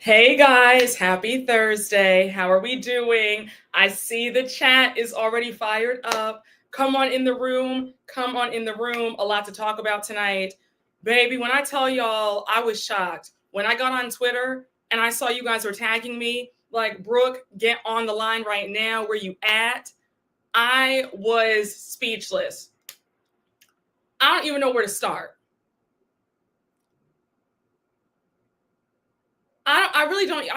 Hey guys, happy Thursday. How are we doing? I see the chat is already fired up. Come on in the room. Come on in the room. A lot to talk about tonight. Baby, when I tell y'all, I was shocked. When I got on Twitter and I saw you guys were tagging me, like, Brooke, get on the line right now. Where you at? I was speechless. I don't even know where to start. I really don't.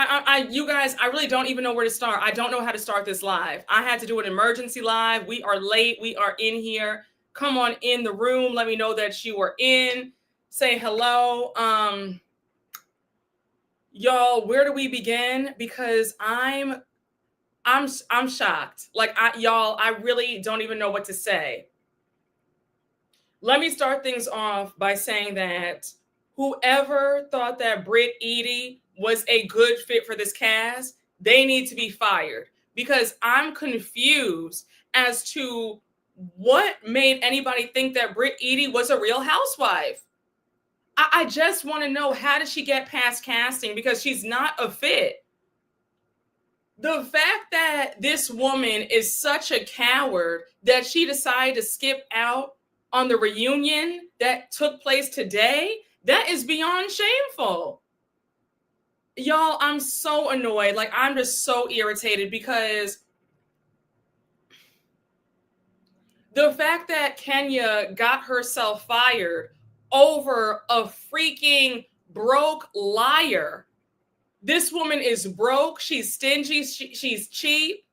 You guys, I really don't even know where to start. I don't know how to start this live. I had to do an emergency live. We are late. We are in here. Come on in the room. Let me know that you are in. Say hello. Y'all, where do we begin? Because I'm shocked. Like, y'all, I really don't even know what to say. Let me start things off by saying that whoever thought that Brit Eady was a good fit for this cast, they need to be fired, because I'm confused as to what made anybody think that Brit Eady was a real housewife. I just want to know, how did she get past casting? Because she's not a fit. The fact that this woman is such a coward that she decided to skip out on the reunion that took place today, that is beyond shameful. Y'all, I'm so annoyed. Like, I'm just so irritated, because the fact that Kenya got herself fired over a freaking broke liar. This woman is broke. She's stingy. She's cheap.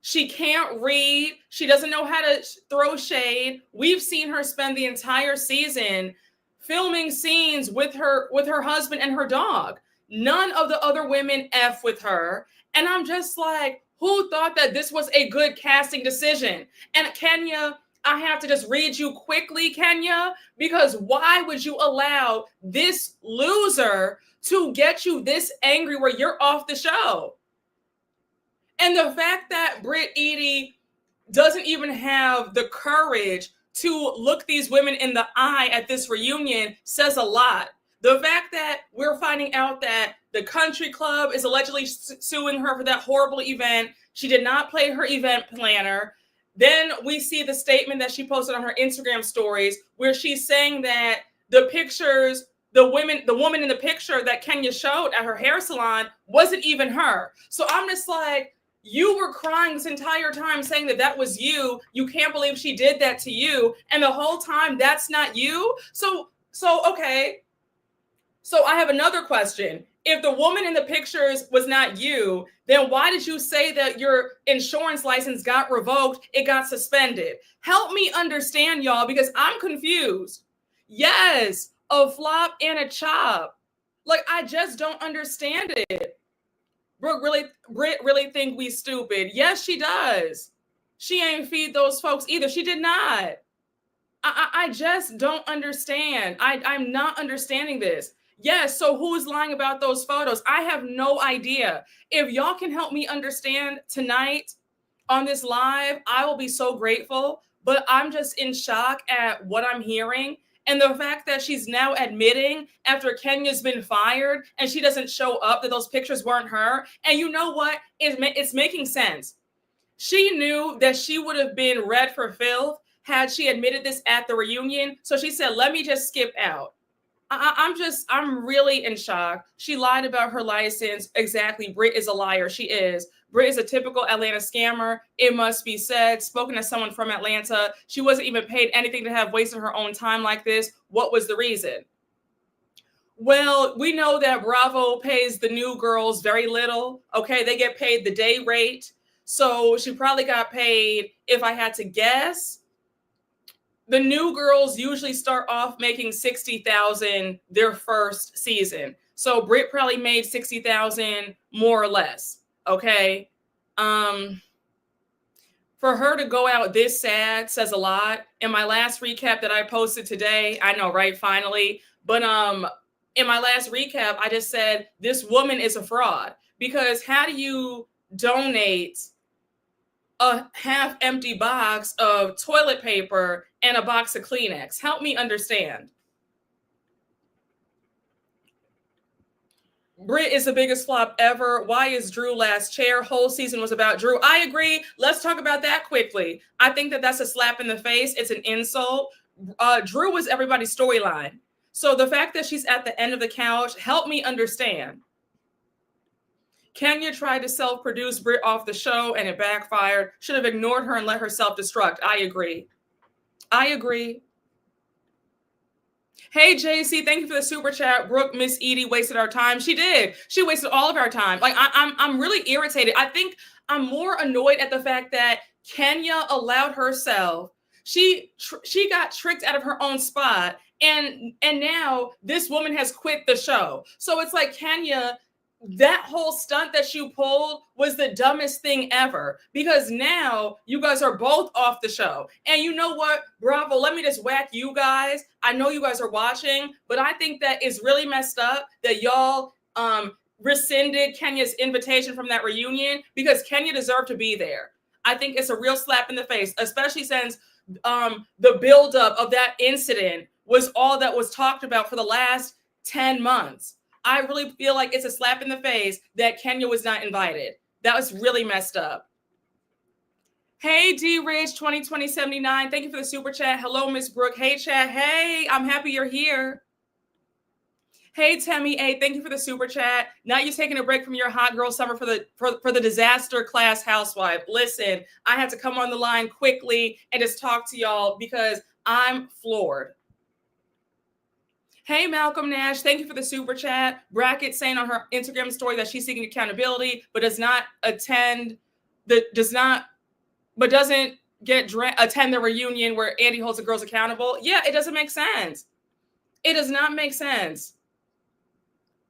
She can't read. She doesn't know how to throw shade. We've seen her spend the entire season filming scenes with her husband and her dog. None of the other women F with her. And I'm just like, who thought that this was a good casting decision? And Kenya, I have to just read you quickly, Kenya, because why would you allow this loser to get you this angry where you're off the show? And the fact that Brit Eady doesn't even have the courage to look these women in the eye at this reunion says a lot. The fact that we're finding out that the country club is allegedly suing her for that horrible event. She did not play her event planner. Then we see the statement that she posted on her Instagram stories, where she's saying that the pictures, the woman in the picture that Kenya showed at her hair salon wasn't even her. So I'm just like, you were crying this entire time saying that that was you. You can't believe she did that to you. And the whole time, that's not you. So okay. So I have another question. If the woman in the pictures was not you, then why did you say that your insurance license got revoked? It got suspended. Help me understand, y'all, because I'm confused. Yes, a flop and a chop. Like, I just don't understand it. Britt really think we stupid. Yes, she does. She ain't feed those folks either. She did not. I just don't understand. I'm not understanding this. Yes, so who's lying about those photos? I have no idea. If y'all can help me understand tonight on this live, I will be so grateful. But I'm just in shock at what I'm hearing. And the fact that she's now admitting, after Kenya's been fired and she doesn't show up, that those pictures weren't her. And you know what? It's making sense. She knew that she would have been read for filth had she admitted this at the reunion. So she said, let me just skip out. I'm really in shock. She lied about her license. Exactly. Britt is a liar. She is. Britt is a typical Atlanta scammer. It must be said. Spoken as someone from Atlanta, she wasn't even paid anything to have wasted her own time like this. What was the reason? Well, we know that Bravo pays the new girls very little. Okay, they get paid the day rate. So she probably got paid, if I had to guess, the new girls usually start off making $60,000 their first season. So Britt probably made $60,000 more or less. Okay. For her to go out this sad says a lot. In my last recap that I posted today, I know, right? Finally. But in my last recap, I just said this woman is a fraud, because how do you donate a half empty box of toilet paper and a box of Kleenex? Help me understand. Brit is the biggest flop ever. Why is Drew last chair? Whole season was about Drew. I agree. Let's talk about that quickly. I think that that's a slap in the face. It's an insult. Drew was everybody's storyline. So the fact that she's at the end of the couch, help me understand. Kenya tried to self-produce Brit off the show and it backfired. Should have ignored her and let her self-destruct. I agree. I agree. Hey, JC, thank you for the super chat. Brooke, Miss Eady wasted our time. She did. She wasted all of our time. Like, I'm really irritated. I think I'm more annoyed at the fact that Kenya allowed herself. She got tricked out of her own spot. And now this woman has quit the show. So it's like, Kenya, that whole stunt that you pulled was the dumbest thing ever, because now you guys are both off the show. And you know what? Bravo. Let me just whack you guys. I know you guys are watching, but I think that is really messed up that y'all rescinded Kenya's invitation from that reunion, because Kenya deserved to be there. I think it's a real slap in the face, especially since the buildup of that incident was all that was talked about for the last 10 months. I really feel like it's a slap in the face that Kenya was not invited. That was really messed up. Hey, D Rich 202079. Thank you for the super chat. Hello, Miss Brooke. Hey, chat. Hey, I'm happy you're here. Hey, Tammy A. Thank you for the super chat. Now you're taking a break from your hot girl summer for the disaster class housewife. Listen, I had to come on the line quickly and just talk to y'all because I'm floored. Hey, Malcolm Nash, thank you for the super chat. Bracket saying on her Instagram story that she's seeking accountability, but doesn't attend the reunion where Andy holds the girls accountable. Yeah, it doesn't make sense. It does not make sense.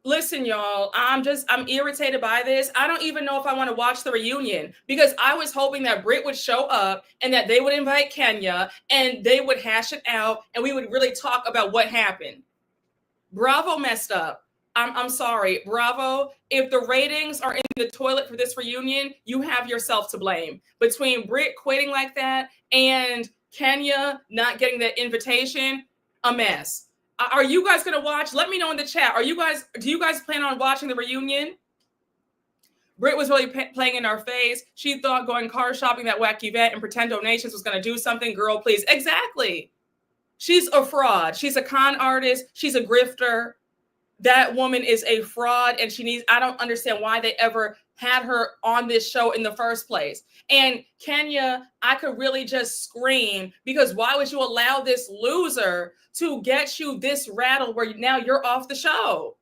Listen, y'all, I'm irritated by this. I don't even know if I want to watch the reunion, because I was hoping that Britt would show up and that they would invite Kenya and they would hash it out and we would really talk about what happened. Bravo messed up. I'm sorry, Bravo. If the ratings are in the toilet for this reunion, you have yourself to blame. Between Britt quitting like that and Kenya not getting that invitation, a mess. Are you guys going to watch? Let me know in the chat. Do you guys plan on watching the reunion? Britt was really playing in our face. She thought going car shopping, that wacky event, and pretend donations was going to do something. Girl, please. Exactly. She's a fraud. She's a con artist. She's a grifter. That woman is a fraud, and I don't understand why they ever had her on this show in the first place. And Kenya, I could really just scream, because why would you allow this loser to get you this rattled where now you're off the show?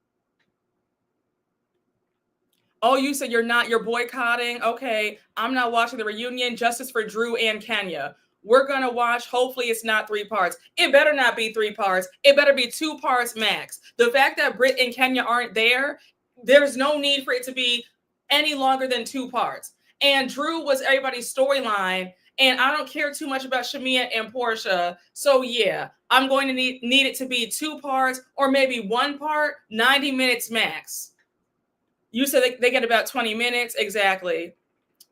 Oh, you said you're boycotting? Okay, I'm not watching the reunion. Justice for Drew and Kenya. We're going to watch. Hopefully it's not 3 parts. It better not be 3 parts. It better be 2 parts max. The fact that Britt and Kenya aren't there, there's no need for it to be any longer than 2 parts. And Drew was everybody's storyline. And I don't care too much about Shamia and Portia. So yeah, I'm going to need it to be 2 parts or maybe 1 part, 90 minutes max. You said they get about 20 minutes. Exactly.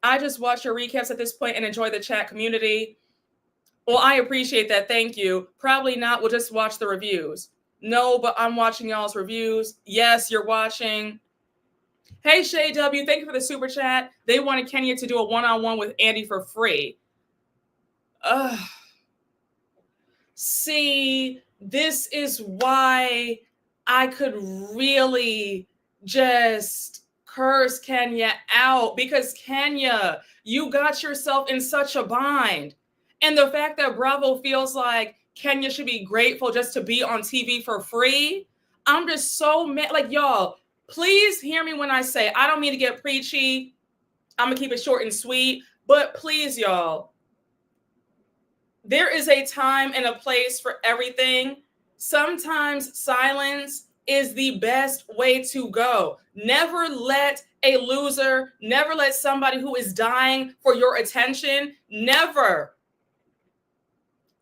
I just watch your recaps at this point and enjoy the chat community. Well, I appreciate that. Thank you. Probably not. We'll just watch the reviews. No, but I'm watching y'all's reviews. Yes, you're watching. Hey, Shay W. Thank you for the super chat. They wanted Kenya to do a one-on-one with Andy for free. See, this is why I could really just curse Kenya out, because Kenya, you got yourself in such a bind. And the fact that Bravo feels like Kenya should be grateful just to be on TV for free, I'm just so mad. Like, y'all, please hear me when I say, I don't mean to get preachy. I'm going to keep it short and sweet. But please, y'all, there is a time and a place for everything. Sometimes silence is the best way to go. Never let a loser, never let somebody who is dying for your attention, never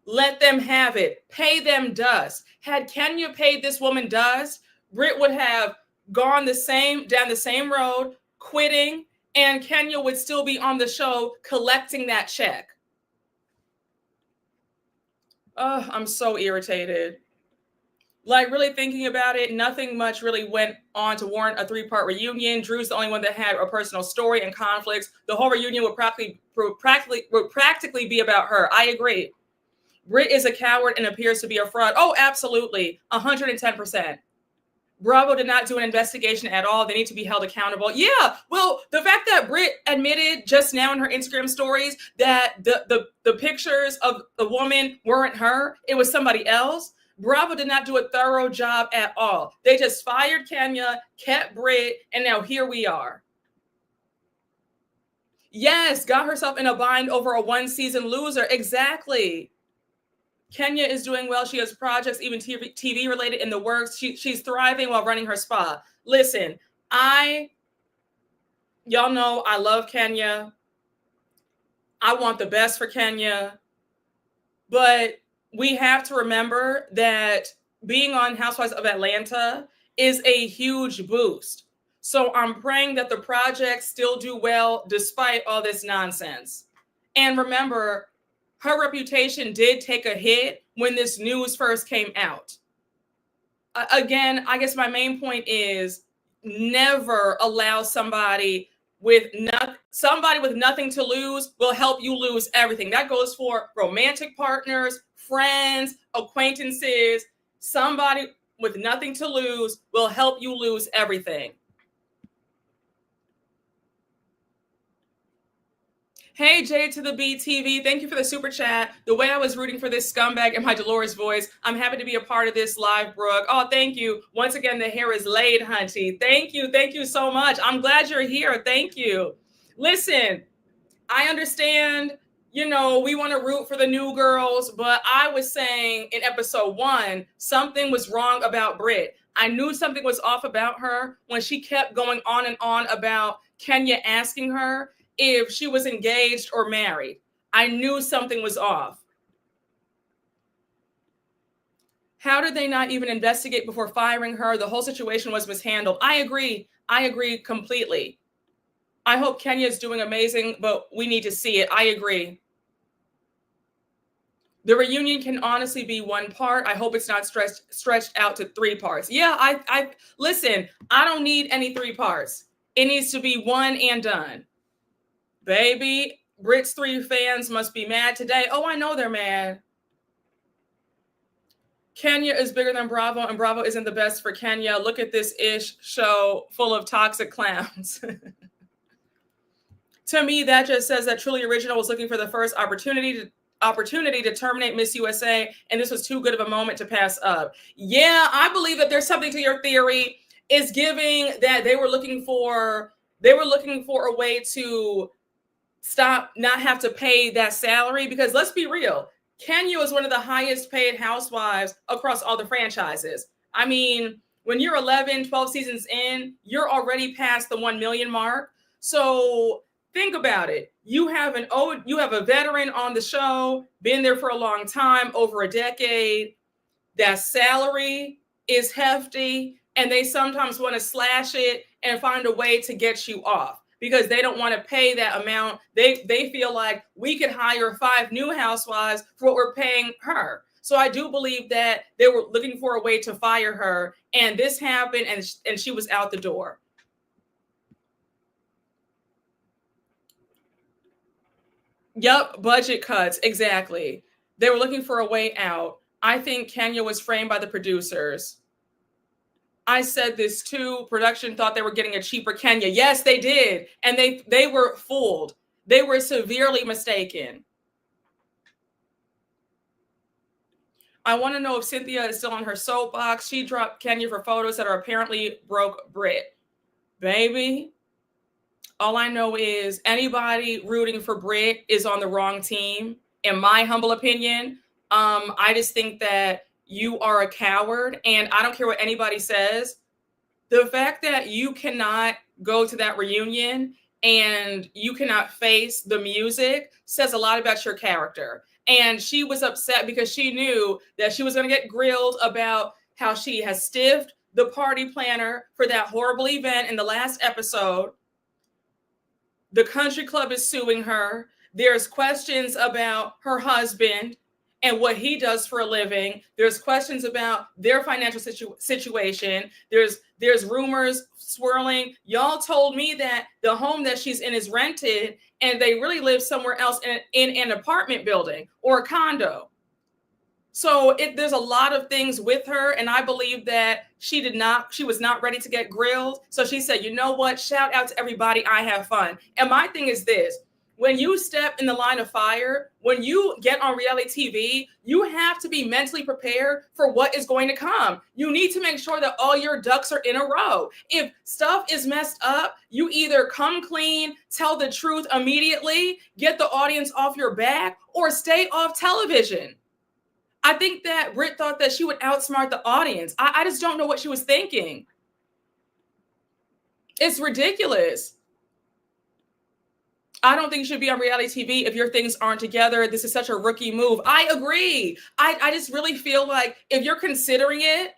let them have it. Pay them dust. Had Kenya paid this woman dust, Britt would have gone down the same road, quitting, and Kenya would still be on the show collecting that check. Oh, I'm so irritated. Like, really thinking about it, nothing much really went on to warrant a 3-part reunion. Drew's the only one that had a personal story and conflicts. The whole reunion would practically be about her. I agree. Britt is a coward and appears to be a fraud. Oh, absolutely. 110%. Bravo did not do an investigation at all. They need to be held accountable. Yeah, well, the fact that Britt admitted just now in her Instagram stories that the pictures of the woman weren't her, it was somebody else. Bravo did not do a thorough job at all. They just fired Kenya, kept Britt, and now here we are. Yes, got herself in a bind over a 1-season loser. Exactly. Kenya is doing well. She has projects, even TV related, in the works. She's thriving while running her spa. Listen, y'all know I love Kenya. I want the best for Kenya. But we have to remember that being on Housewives of Atlanta is a huge boost. So I'm praying that the projects still do well despite all this nonsense. And remember, her reputation did take a hit when this news first came out. Again, I guess my main point is never allow somebody with nothing to lose will help you lose everything. That goes for romantic partners, friends, acquaintances. Somebody with nothing to lose will help you lose everything. Hey, Jade to the BTV. Thank you for the super chat. The way I was rooting for this scumbag in my Dolores voice, I'm happy to be a part of this live, Brooke. Oh, thank you. Once again, the hair is laid, hunty. Thank you. Thank you so much. I'm glad you're here. Thank you. Listen, I understand, we want to root for the new girls, but I was saying in episode 1, something was wrong about Britt. I knew something was off about her when she kept going on and on about Kenya asking her if she was engaged or married. I knew something was off. How did they not even investigate before firing her? The whole situation was mishandled. I agree completely. I hope Kenya is doing amazing, but we need to see it. I agree. The reunion can honestly be 1 part. I hope it's not stretched out to 3 parts. Yeah, I listen, I don't need any 3 parts. It needs to be 1 and done. Baby, Brit's 3 fans must be mad today. Oh, I know they're mad. Kenya is bigger than Bravo, and Bravo isn't the best for Kenya. Look at this ish show full of toxic clowns. To me, that just says that Truly Original was looking for the first opportunity to terminate Miss USA, and this was too good of a moment to pass up. Yeah, I believe that there's something to your theory. Is giving that they were looking for a way to not have to pay that salary, because let's be real, Kenya is one of the highest paid housewives across all the franchises. I mean, when you're 11, 12 seasons in, you're already past the 1 million mark. So think about it. You have a veteran on the show, been there for a long time, over a decade. That salary is hefty, and they sometimes want to slash it and find a way to get you off because they don't want to pay that amount. They feel like we could hire 5 new housewives for what we're paying her. So I do believe that they were looking for a way to fire her, and this happened, and she was out the door. Yep, budget cuts, exactly. They were looking for a way out. I think Kenya was framed by the producers. I said this too. Production thought they were getting a cheaper Kenya. Yes, they did. And they were fooled. They were severely mistaken. I want to know if Cynthia is still on her soapbox. She dropped Kenya for photos that are apparently broke Britt. Baby, all I know is anybody rooting for Britt is on the wrong team, in my humble opinion. I just think that you are a coward, and I don't care what anybody says. The fact that you cannot go to that reunion and you cannot face the music says a lot about your character. And she was upset because she knew that she was going to get grilled about how she has stiffed the party planner for that horrible event in the last episode. The country club is suing her. There's questions about her husband. and what he does for a living. There's questions about their financial situation. There's rumors swirling. Y'all told me that the home that she's in is rented and they really live somewhere else in an apartment building or a condo. So there's a lot of things with her, and I believe that she was not ready to get grilled. So she said, you know what? Shout out to everybody. I have fun. And my thing is this: when you step in the line of fire, when you get on reality TV, you have to be mentally prepared for what is going to come. You need to make sure that all your ducks are in a row. If stuff is messed up, you either come clean, tell the truth immediately, get the audience off your back, or stay off television. I think that Britt thought that she would outsmart the audience. I just don't know what she was thinking. It's ridiculous. I don't think you should be on reality TV if your things aren't together. This is such a rookie move. I agree. I just really feel like if you're considering it,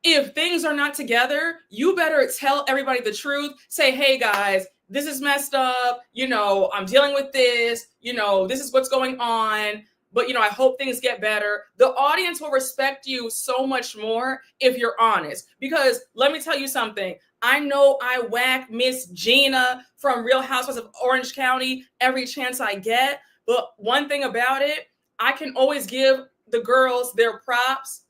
if things are not together, you better tell everybody the truth. Say, hey guys, this is messed up. You know, I'm dealing with this. You know, this is what's going on. But, you know, I hope things get better. The audience will respect you so much more if you're honest. Because let me tell you something. I know I whack Miss Gina from Real Housewives of Orange County every chance I get. But one thing about it, I can always give the girls their props.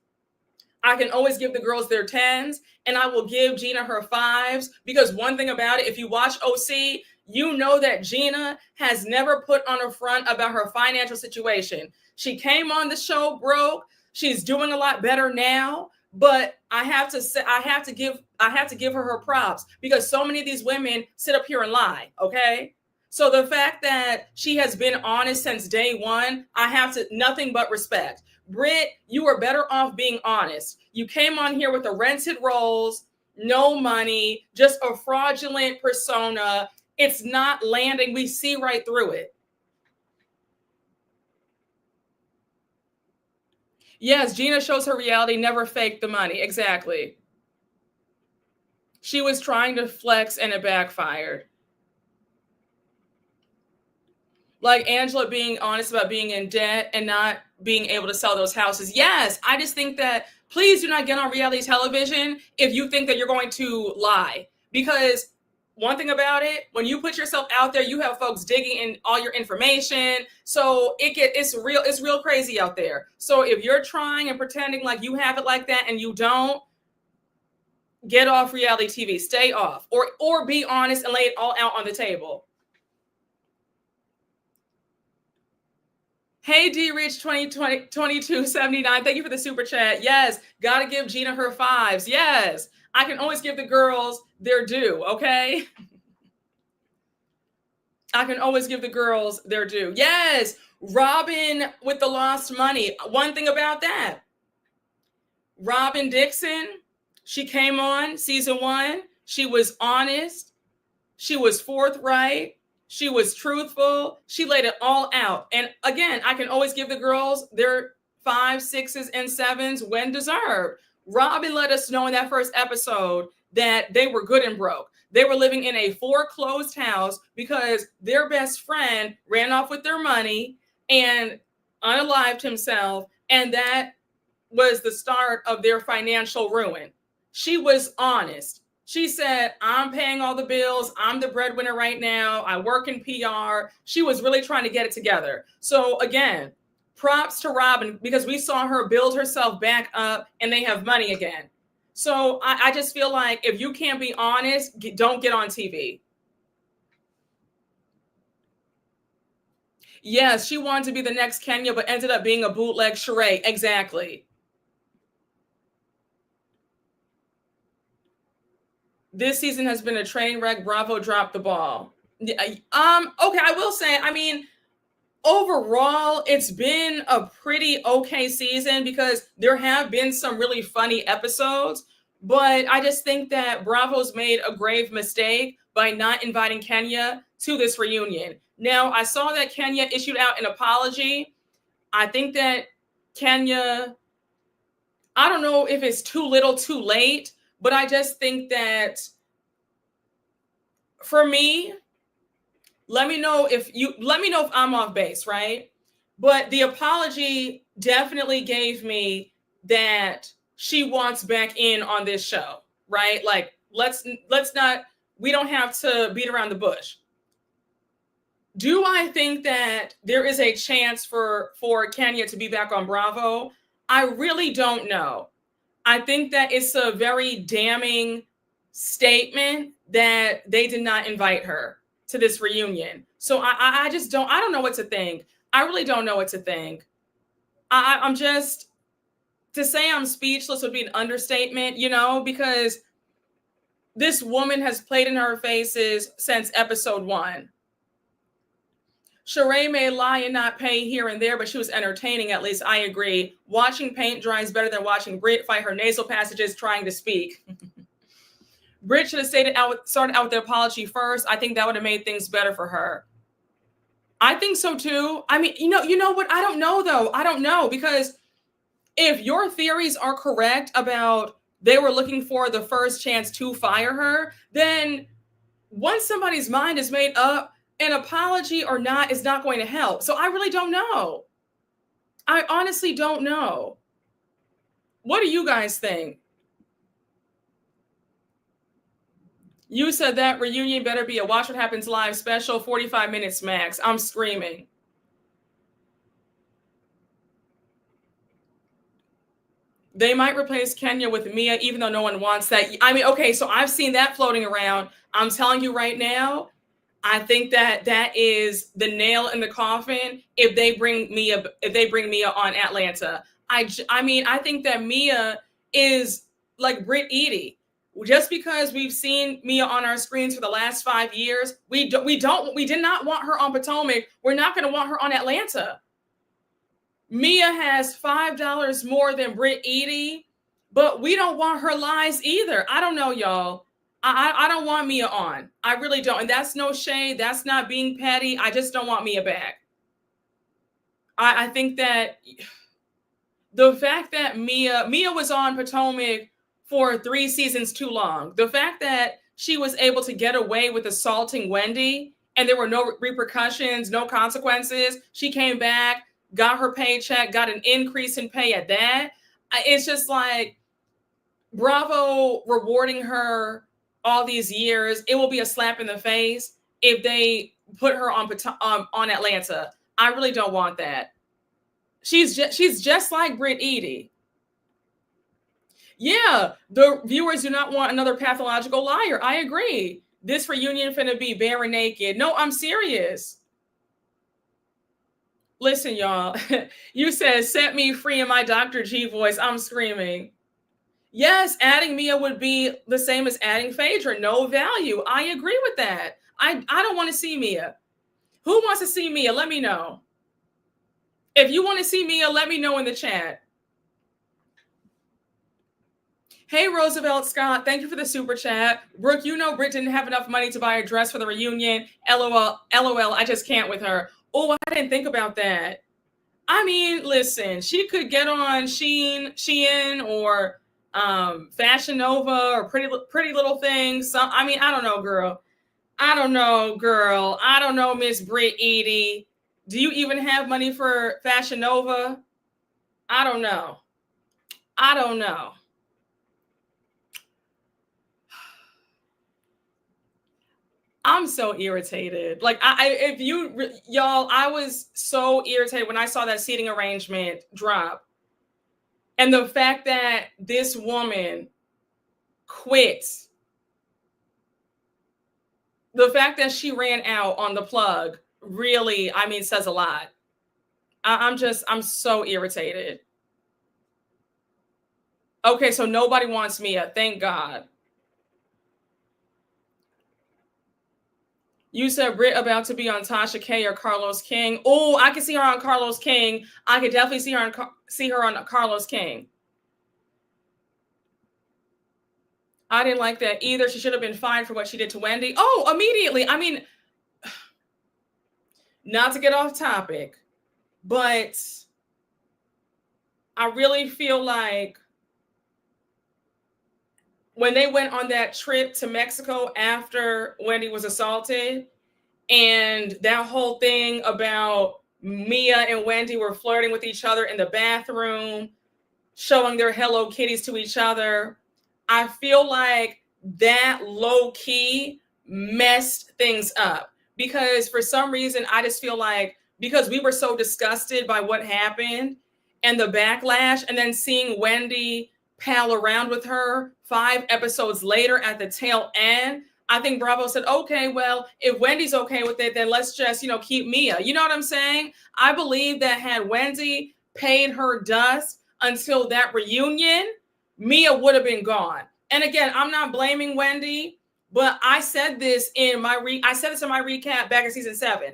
I can always give the girls their 10s. And I will give Gina her 5s. Because one thing about it, if you watch OC, you know that Gina has never put on a front about her financial situation. She came on the show broke. She's doing a lot better now, but I have to give her props because so many of these women sit up here and lie, okay? So the fact that she has been honest since day one, I have nothing but respect. Britt, you are better off being honest. You came on here with the rented roles, no money, just a fraudulent persona. It's not landing. We see right through it. Yes, Gina shows her reality, never faked the money. Exactly. She was trying to flex and it backfired. Like Angela being honest about being in debt and not being able to sell those houses. Yes, I just think that please do not get on reality television if you think that you're going to lie. Because one thing about it, when you put yourself out there, you have folks digging in all your information. So it's real crazy out there. So if you're trying and pretending like you have it like that and you don't, get off reality TV, stay off, or be honest and lay it all out on the table. Hey, D-Rich 2279. Thank you for the super chat. Yes, got to give Gina her 5s. Yes, I can always give the girls their due, okay? I can always give the girls their due. Yes, Robin with the lost money. One thing about that, Robin Dixon, she came on season 1. She was honest. She was forthright. She was truthful. She laid it all out. And again, I can always give the girls their 5s, 6s, and 7s when deserved. Robin let us know in that first episode that they were good and broke. They were living in a foreclosed house because their best friend ran off with their money and unalived himself. And that was the start of their financial ruin. She was honest. She said, I'm paying all the bills. I'm the breadwinner right now. I work in PR. She was really trying to get it together. So again, props to Robin because we saw her build herself back up and they have money again. So I just feel like if you can't be honest, don't get on TV. Yes, she wanted to be the next Kenya, but ended up being a bootleg Sheree. Exactly. This season has been a train wreck. Bravo dropped the ball. Okay, I will say, I mean, overall, it's been a pretty okay season because there have been some really funny episodes, but I just think that Bravo's made a grave mistake by not inviting Kenya to this reunion. Now, I saw that Kenya issued out an apology. I think that Kenya, I don't know if it's too little, too late, but I just think that for me, let me know if I'm off base, right? But the apology definitely gave me that she wants back in on this show, right? Like, let's not, we don't have to beat around the bush. Do I think that there is a chance for Kenya to be back on Bravo? I really don't know. I think that it's a very damning statement that they did not invite her to this reunion. So I just don't, I don't know what to think. I really don't know what to think. I'm just, to say I'm speechless would be an understatement, you know, because this woman has played in her faces since episode 1. Sheree may lie and not pay here and there, but she was entertaining, at least I agree. Watching paint dry is better than watching Britt fight her nasal passages trying to speak. Britt should have started out with the apology first. I think that would have made things better for her. I think so too. I mean, you know what? I don't know though. I don't know, because if your theories are correct about they were looking for the first chance to fire her, then once somebody's mind is made up, an apology or not is not going to help. So I really don't know. I honestly don't know. What do you guys think? You said that reunion better be a Watch What Happens Live special, 45 minutes max. I'm screaming. They might replace Kenya with Mia, even though no one wants that. I mean, okay, so I've seen that floating around. I'm telling you right now, I think that that is the nail in the coffin if they bring Mia on Atlanta. I mean, I think that Mia is like Brit Eady. Just because we've seen Mia on our screens for the last 5 years, we did not want her on Potomac. We're not going to want her on Atlanta. Mia has $5 more than Brit Eady, but we don't want her lies either. I don't know, y'all. I don't want Mia on. I really don't. And that's no shade. That's not being petty. I just don't want Mia back. I think that the fact that Mia was on Potomac for 3 seasons too long. The fact that she was able to get away with assaulting Wendy and there were no repercussions, no consequences. She came back, got her paycheck, got an increase in pay at that. It's just like Bravo rewarding her all these years. It will be a slap in the face if they put her on Atlanta. I really don't want that. She's just like Brit Eady. Yeah, the viewers do not want another pathological liar. I agree. This reunion finna be bare and naked. No, I'm serious. Listen, y'all. You said set me free in my Dr. G voice. I'm screaming. Yes, adding Mia would be the same as adding Phaedra. No value. I agree with that. I don't want to see Mia. Who wants to see Mia? Let me know. If you want to see Mia, let me know in the chat. Hey, Roosevelt Scott, thank you for the super chat. Brooke, you know Britt didn't have enough money to buy a dress for the reunion. LOL, I just can't with her. Oh, I didn't think about that. I mean, listen, she could get on Shein or Fashion Nova or Pretty Little Things. I mean, I don't know, girl. I don't know, Miss Brit Eady. Do you even have money for Fashion Nova? I don't know. I'm so irritated. Like, y'all, I was so irritated when I saw that seating arrangement drop. And the fact that this woman quit, the fact that she ran out on the plug really, I mean, says a lot. I'm so irritated. Okay, so nobody wants Mia. Thank God. You said Britt about to be on Tasha K or Carlos King. Oh, I can see her on Carlos King. I could definitely see her on Carlos King. I didn't like that either. She should have been fined for what she did to Wendy. Oh, immediately. I mean, not to get off topic, but I really feel like when they went on that trip to Mexico after Wendy was assaulted, and that whole thing about Mia and Wendy were flirting with each other in the bathroom, showing their Hello Kitties to each other. I feel like that low key messed things up because for some reason, I just feel like because we were so disgusted by what happened and the backlash, and then seeing Wendy pal around with her 5 episodes later at the tail end, I think Bravo said, okay, well, if Wendy's okay with it, then let's just, keep Mia. You know what I'm saying? I believe that had Wendy paid her dust until that reunion, Mia would have been gone. And again, I'm not blaming Wendy, but I said this in my recap back in season 7.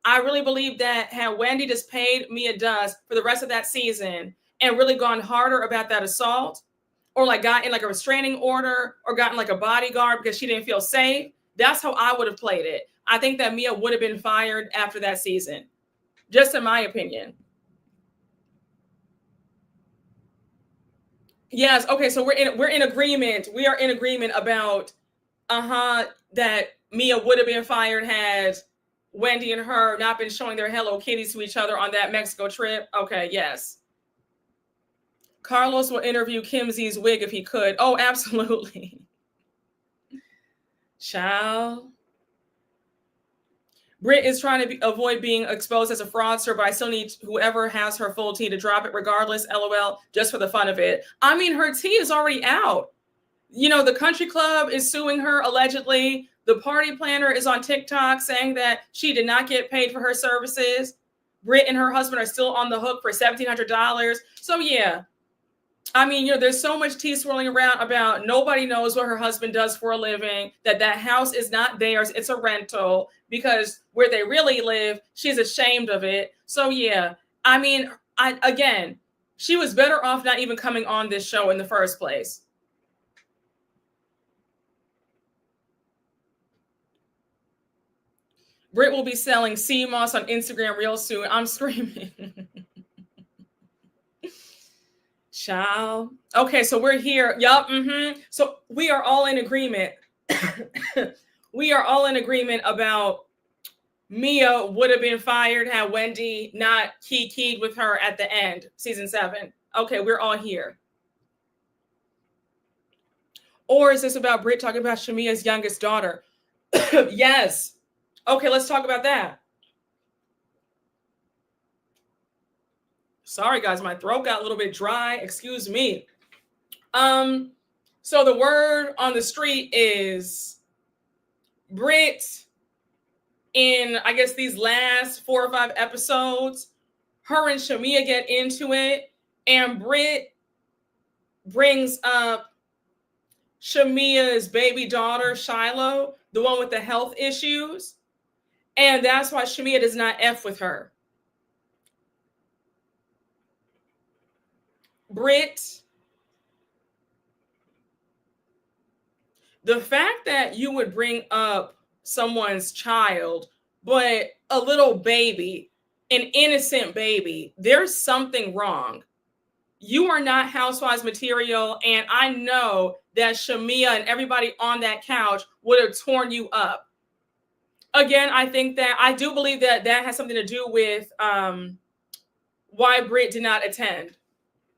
I really believe that had Wendy just paid Mia dust for the rest of that season and really gone harder about that assault, or like got in like a restraining order or gotten like a bodyguard because she didn't feel safe, that's how I would have played it. I think that Mia would have been fired after that season, just in my opinion. Yes. Okay. So we're in agreement. We are in agreement about that Mia would have been fired had Wendy and her not been showing their Hello Kitties to each other on that Mexico trip. Okay. Yes. Carlos will interview Kim Z's wig if he could. Oh, absolutely. Child. Britt is trying to avoid being exposed as a fraudster, but I still need whoever has her full tea to drop it regardless, LOL, just for the fun of it. I mean, her tea is already out. The country club is suing her allegedly. The party planner is on TikTok saying that she did not get paid for her services. Britt and her husband are still on the hook for $1,700. So yeah, I mean, there's so much tea swirling around about nobody knows what her husband does for a living, that house is not theirs. It's a rental because where they really live, she's ashamed of it. So yeah, I mean, she was better off not even coming on this show in the first place. Britt will be selling sea moss on Instagram real soon. I'm screaming. Child. Okay, so we're here. Yup. So we are all in agreement. We are all in agreement about Mia would have been fired had Wendy not keyed with her at the end, season 7. Okay, we're all here. Or is this about Britt talking about Shamia's youngest daughter? Yes. Okay, let's talk about that. Sorry, guys, my throat got a little bit dry. Excuse me. So the word on the street is Britt, in, I guess, these last 4 or 5 episodes, her and Shamia get into it, and Britt brings up Shamia's baby daughter, Shiloh, the one with the health issues, and that's why Shamia does not F with her. Britt, the fact that you would bring up someone's child, but a little baby, an innocent baby, there's something wrong. You are not Housewives material, and I know that Shamia and everybody on that couch would have torn you up. Again, I do believe that has something to do with why Britt did not attend.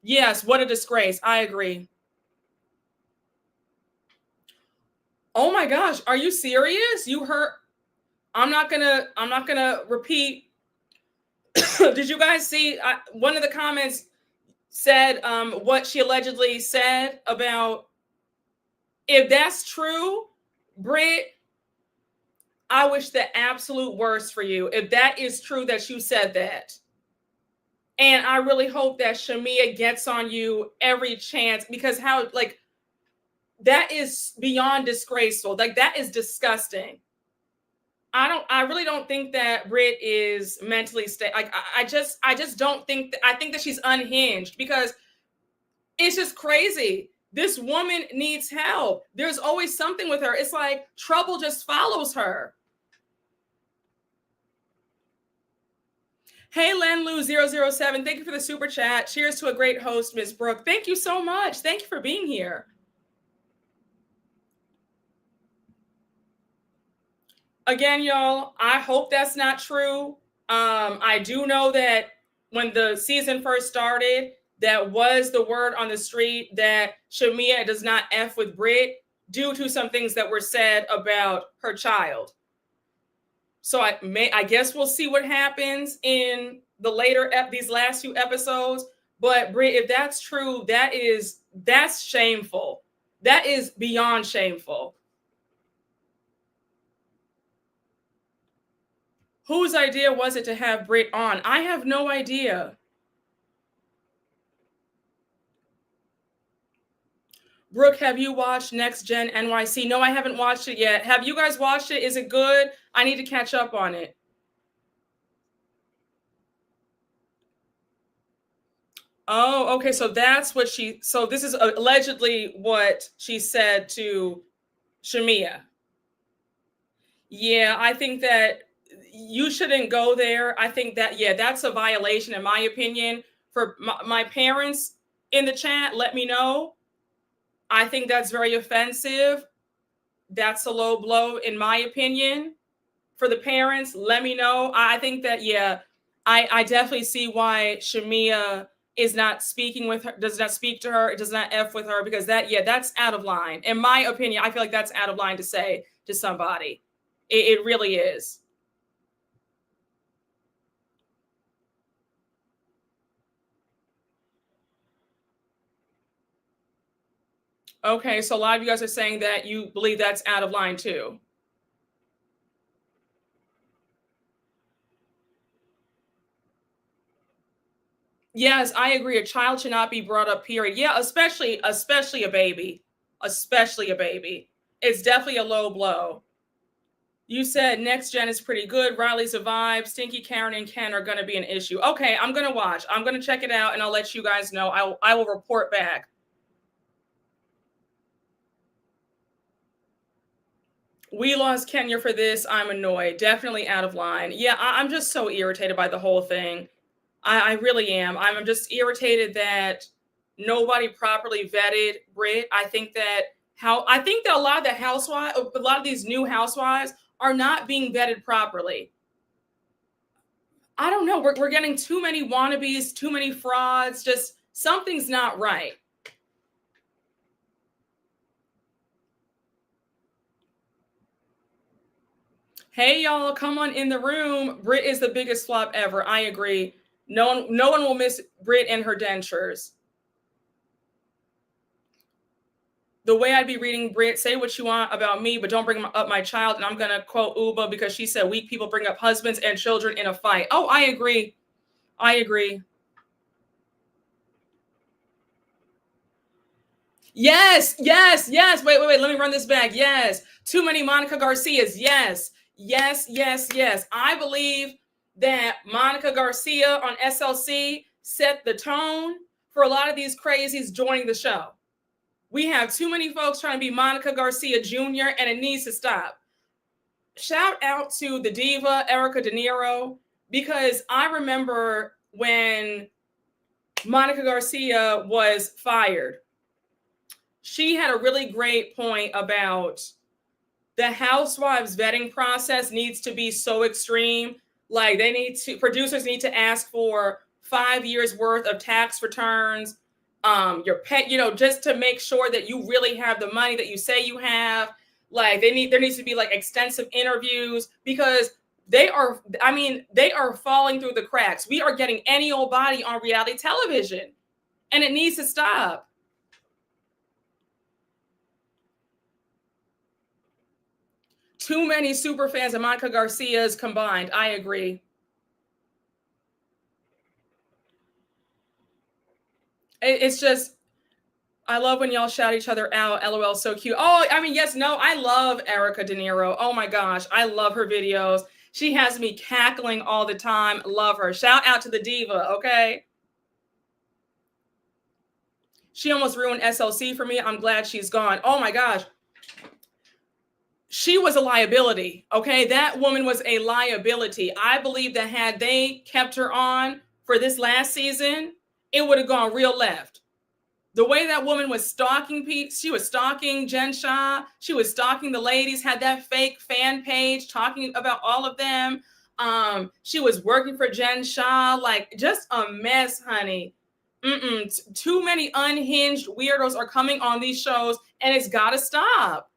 Yes, what a disgrace. I agree. Oh my gosh, are you serious? You heard? I'm not gonna repeat. Did you guys see? One of the comments said what she allegedly said about, if that's true, Britt, I wish the absolute worst for you. If that is true that you said that. And I really hope that Shamia gets on you every chance, because that is beyond disgraceful. That is disgusting. I really don't think that Britt is mentally stable. I just don't think I think that she's unhinged, because it's just crazy. This woman needs help. There's always something with her. It's like trouble just follows her. Hey, Lenlu007, thank you for the super chat. Cheers to a great host, Ms. Brooke. Thank you so much. Thank you for being here. Again, y'all, I hope that's not true. I do know that when the season first started, that was the word on the street that Shamia does not F with Britt due to some things that were said about her child. So I guess we'll see what happens in the these last few episodes. But Britt, if that's true, that's shameful. That is beyond shameful. Whose idea was it to have Britt on? I have no idea. Brooke, have you watched Next Gen NYC? No, I haven't watched it yet. Have you guys watched it? Is it good? I need to catch up on it. Oh, okay. So this is allegedly what she said to Shamia. Yeah, I think that you shouldn't go there. I think that, yeah, that's a violation, in my opinion. For my parents in the chat, let me know. I think that's very offensive. That's a low blow, in my opinion. For the parents, let me know. I think that, yeah, I definitely see why Shamia is not speaking with her, does not speak to her, it does not F with her, because that's out of line. In my opinion, I feel like that's out of line to say to somebody. It really is. Okay, so a lot of you guys are saying that you believe that's out of line too. Yes, I agree. A child should not be brought up, period. Yeah, especially a baby. Especially a baby. It's definitely a low blow. You said Next Gen is pretty good. Riley's a vibe. Stinky, Karen, and Ken are going to be an issue. Okay, I'm going to watch. I'm going to check it out, and I'll let you guys know. I will report back. We lost Kenya for this. I'm annoyed. Definitely out of line. Yeah, I'm just so irritated by the whole thing. I really am. I'm just irritated that nobody properly vetted Britt. I think that a lot of a lot of these new housewives are not being vetted properly. I don't know. We're getting too many wannabes, too many frauds. Just something's not right. Hey y'all, come on in the room. Britt is the biggest flop ever. I agree. No one will miss Britt and her dentures. The way I'd be reading Britt, say what you want about me, but don't bring up my child. And I'm going to quote Uba because she said weak people bring up husbands and children in a fight. Oh, I agree. I agree. Yes. Wait. Let me run this back. Yes. Too many Monica Garcias. Yes. I believe that Monica Garcia on SLC set the tone for a lot of these crazies joining the show. We have too many folks trying to be Monica Garcia Jr., and it needs to stop. Shout out to the diva, Erica De Niro, because I remember when Monica Garcia was fired, she had a really great point about the housewives vetting process needs to be so extreme. Like producers need to ask for 5 years worth of tax returns, your pet, just to make sure that you really have the money that you say you have. Like there needs to be like extensive interviews, because they are falling through the cracks. We are getting any old body on reality television, and it needs to stop. Too many super fans of Monica Garcia's combined. I agree. It's just, I love when y'all shout each other out. LOL, so cute. Oh, yes, no, I love Erica De Niro. Oh my gosh, I love her videos. She has me cackling all the time. Love her. Shout out to the diva, okay? She almost ruined SLC for me. I'm glad she's gone. Oh my gosh. She was a liability, okay? That woman was a liability. I believe that had they kept her on for this last season, it would have gone real left. The way that woman was stalking people, she was stalking Jen Shah, she was stalking the ladies, had that fake fan page talking about all of them. She was working for Jen Shah, like just a mess, honey. Too many unhinged weirdos are coming on these shows, and it's got to stop.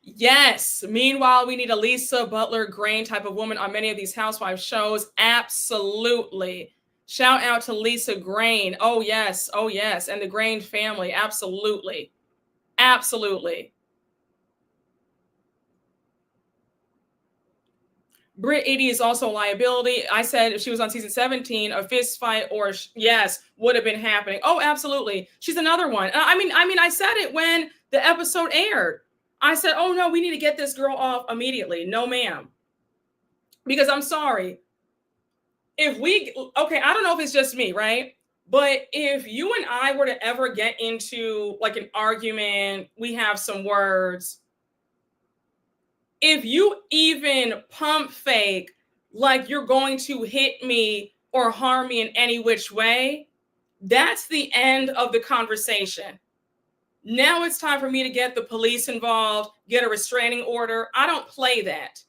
Yes. Meanwhile, we need a Lisa Butler Grain type of woman on many of these housewife shows. Absolutely. Shout out to Lisa Grain. Oh, yes. Oh, yes. And the Grain family. Absolutely. Absolutely. Brit Eady is also a liability. I said if she was on season 17, a fist fight or yes, would have been happening. Oh, absolutely. She's another one. I mean, I said it when the episode aired. I said, oh no, we need to get this girl off immediately. No, ma'am. Because I'm sorry. I don't know if it's just me, right? But if you and I were to ever get into like an argument, we have some words. If you even pump fake like you're going to hit me or harm me in any which way, that's the end of the conversation. Now it's time for me to get the police involved, get a restraining order. I don't play that.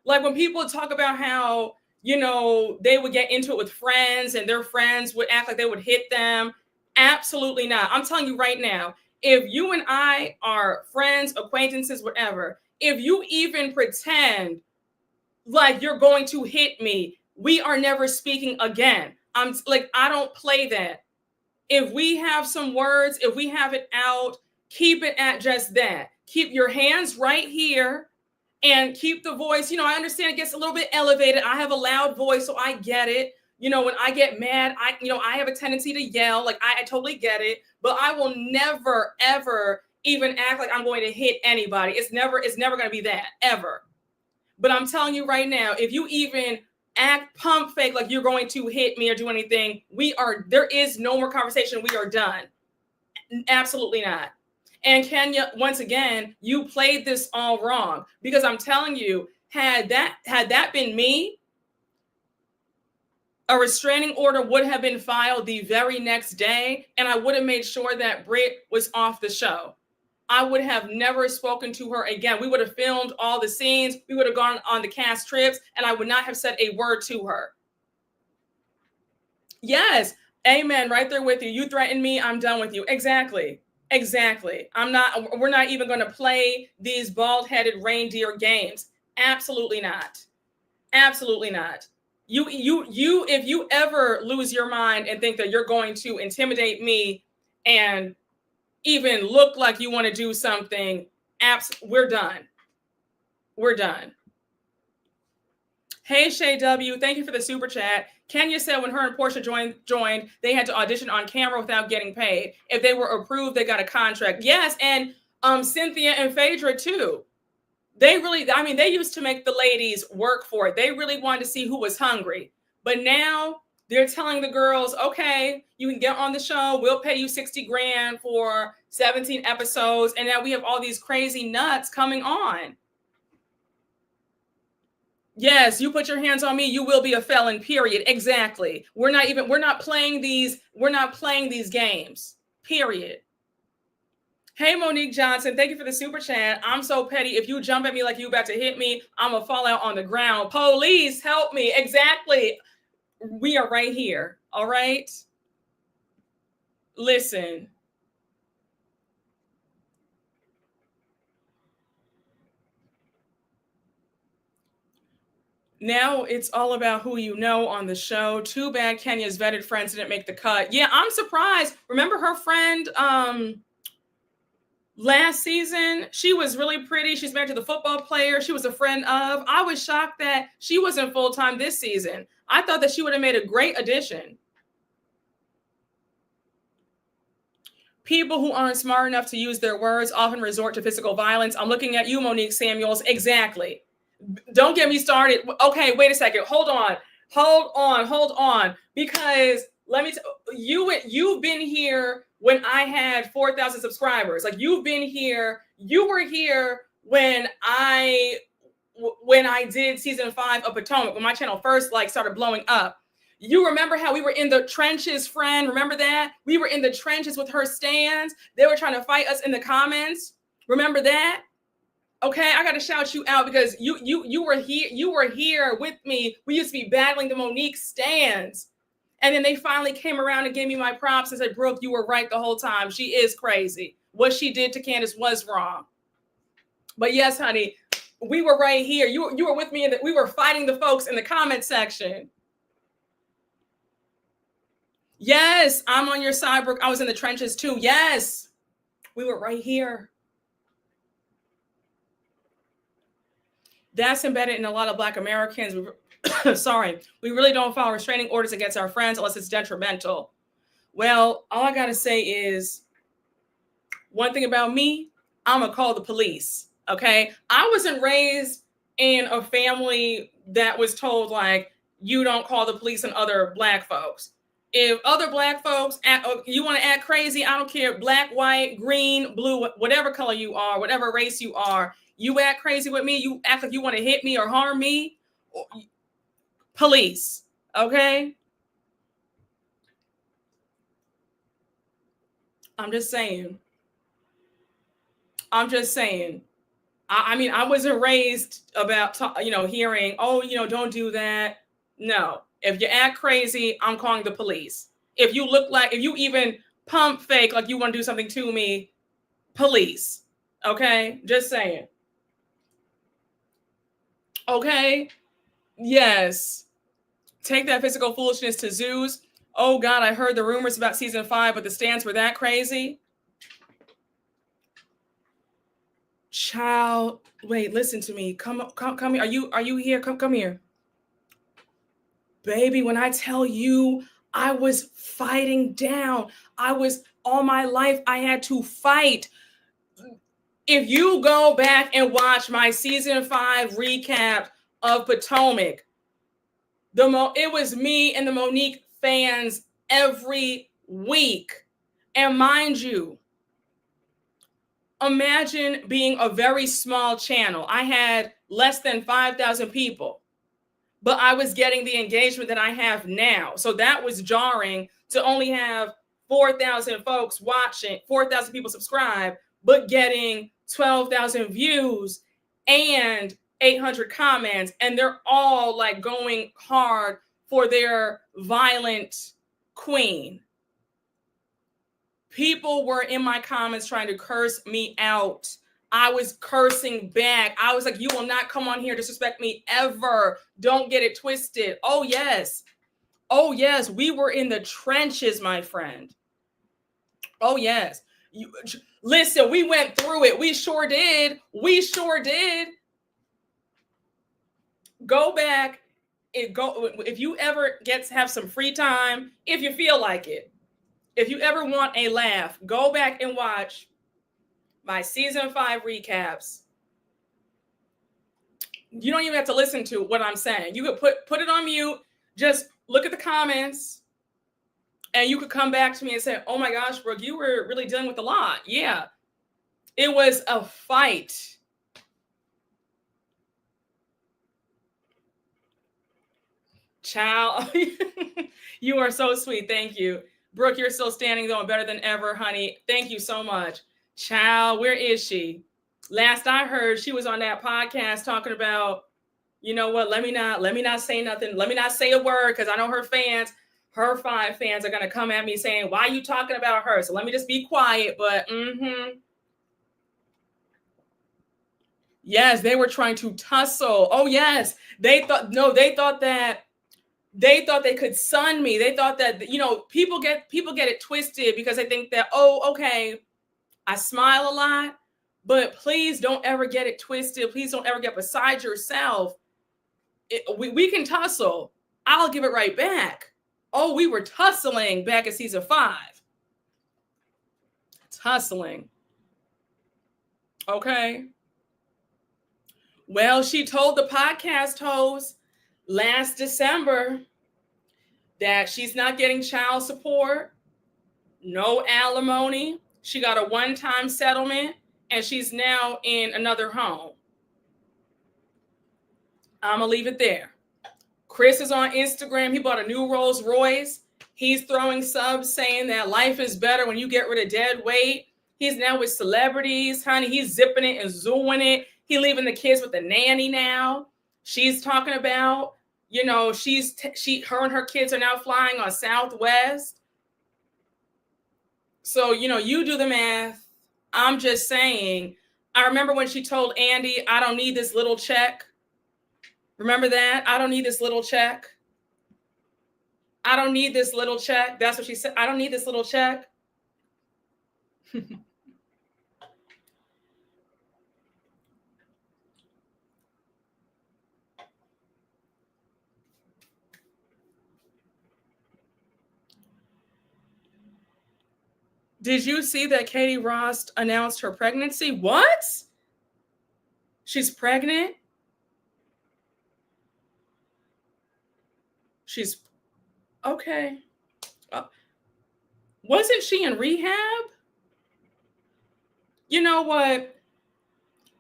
Like when people talk about how, they would get into it with friends and their friends would act like they would hit them. Absolutely not. I'm telling you right now, if you and I are friends, acquaintances, whatever, if you even pretend like you're going to hit me, we are never speaking again. I don't play that. If we have some words, if we have it out, keep it at just that. Keep your hands right here and keep the voice. I understand it gets a little bit elevated. I have a loud voice, so I get it. When I get mad, I have a tendency to yell. Like I totally get it, but I will never, ever even act like I'm going to hit anybody. It's never going to be that ever. But I'm telling you right now, if you even act pump fake like you're going to hit me or do anything, there is no more conversation. We are done. Absolutely not. And Kenya, once again, you played this all wrong, because I'm telling you, had that been me, a restraining order would have been filed the very next day, and I would have made sure that Britt was off the show. I would have never spoken to her again. We would have filmed all the scenes. We would have gone on the cast trips, and I would not have said a word to her. Yes. Amen. Right there with you. You threaten me, I'm done with you. Exactly. We're not even going to play these bald-headed reindeer games. Absolutely not. Absolutely not. If you ever lose your mind and think that you're going to intimidate me and even look like you want to do something, we're done. We're done. Hey, Shay W, thank you for the super chat. Kenya said when her and Portia joined, they had to audition on camera without getting paid. If they were approved, they got a contract. Yes, and Cynthia and Phaedra too. They used to make the ladies work for it. They really wanted to see who was hungry. But now they're telling the girls, okay, you can get on the show. We'll pay you $60,000 for 17 episodes. And now we have all these crazy nuts coming on. Yes, you put your hands on me, you will be a felon, period. Exactly. We're not playing these games, period. Hey, Monique Johnson, thank you for the super chat. I'm so petty. If you jump at me like you about to hit me, I'm going to fall out on the ground. Police, help me. Exactly. We are right here. All right. Listen. Now it's all about who you know on the show. Too bad Kenya's vetted friends didn't make the cut. Yeah, I'm surprised. Remember her friend last season? She was really pretty. She's married to the football player she was a friend of. I was shocked that she wasn't full-time this season. I thought that she would have made a great addition. People who aren't smart enough to use their words often resort to physical violence. I'm looking at you, Monique Samuels. Exactly. Don't get me started. Okay, wait a second. Hold on. Because you've been here when I had 4,000 subscribers. Like you were here when I did season 5 of Potomac, when my channel first started blowing up. You remember how we were in the trenches, friend? Remember that? We were in the trenches with her stands. They were trying to fight us in the comments. Remember that? Okay, I got to shout you out because you were here. You were here with me. We used to be battling the Monique stands. And then they finally came around and gave me my props and said, Brooke, you were right the whole time. She is crazy. What she did to Candace was wrong. But yes, honey, we were right here. You were with me, we were fighting the folks in the comment section. Yes, I'm on your side, Brooke. I was in the trenches too. Yes, we were right here. That's embedded in a lot of Black Americans. Sorry, we really don't file restraining orders against our friends unless it's detrimental. Well, all I got to say is one thing about me, I'm going to call the police. Okay. I wasn't raised in a family that was told like, you don't call the police on other Black folks. If other Black folks, you want to act crazy, I don't care, Black, white, green, blue, whatever color you are, whatever race you are, you act crazy with me, you act like you want to hit me or harm me, police, okay? I'm just saying. I mean, I wasn't raised about, hearing, oh, don't do that. No. If you act crazy, I'm calling the police. If you even pump fake like you want to do something to me, police. Okay? Just saying. Okay? Yes. Take that physical foolishness to zoos. Oh, God, I heard the rumors about season 5, but the stands were that crazy. Child, wait, listen to me. Come here. Are you here? Come here. Baby, when I tell you I was fighting down, all my life I had to fight. If you go back and watch my season 5 recap of Potomac, it was me and the Monique fans every week. And mind you, imagine being a very small channel. I had less than 5,000 people, but I was getting the engagement that I have now. So that was jarring to only have 4,000 folks watching, 4,000 people subscribe, but getting 12,000 views and 800 comments. And they're all like going hard for their violent queen. People were in my comments trying to curse me out. I was cursing back. I was like, you will not come on here disrespect me ever. Don't get it twisted. Oh, yes. Oh, yes. We were in the trenches, my friend. Oh, yes. Listen, we went through it. We sure did. Go back. If you ever get to have some free time, if you feel like it, if you ever want a laugh, go back and watch my season 5 recaps. You don't even have to listen to what I'm saying. You could put it on mute, just look at the comments, and you could come back to me and say, oh my gosh, Brooke, you were really dealing with a lot. Yeah, it was a fight. Child, you are so sweet. Thank you. Brooke, you're still standing though and better than ever, honey. Thank you so much. Child, where is she? Last I heard, she was on that podcast talking about, you know what, let me not say nothing. Let me not say a word because I know her 5 fans are going to come at me saying, why are you talking about her? So let me just be quiet. But yes, they were trying to tussle. Oh, yes. They thought they could sun me. They thought that, people get it twisted because they think that, oh, okay, I smile a lot, but please don't ever get it twisted. Please don't ever get beside yourself. We can tussle. I'll give it right back. Oh, we were tussling back in season 5. Tussling. Okay. Well, she told the podcast host last December that she's not getting child support, no alimony. She got a one-time settlement, and she's now in another home. I'm going to leave it there. Chris is on Instagram. He bought a new Rolls Royce. He's throwing subs saying that life is better when you get rid of dead weight. He's now with celebrities, honey. He's zipping it and zooing it. He leaving the kids with the nanny now. She's talking about, you know, her and her kids are now flying on Southwest. So, you know, you do the math. I'm just saying. I remember when she told Andy, I don't need this little check. Remember that? I don't need this little check. I don't need this little check. That's what she said. I don't need this little check. Did you see that Katie Ross announced her pregnancy? What? She's pregnant? She's okay. Wasn't she in rehab? You know what?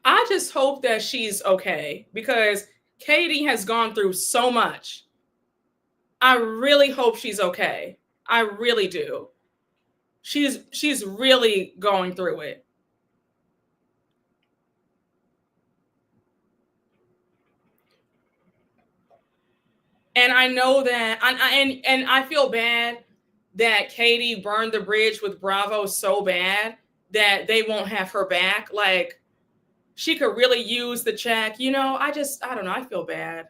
I just hope that she's okay because Katie has gone through so much. I really hope she's okay. I really do. She's really going through it. And I know that, and I feel bad that Katie burned the bridge with Bravo so bad that they won't have her back. Like, she could really use the check. You know, I don't know. I feel bad.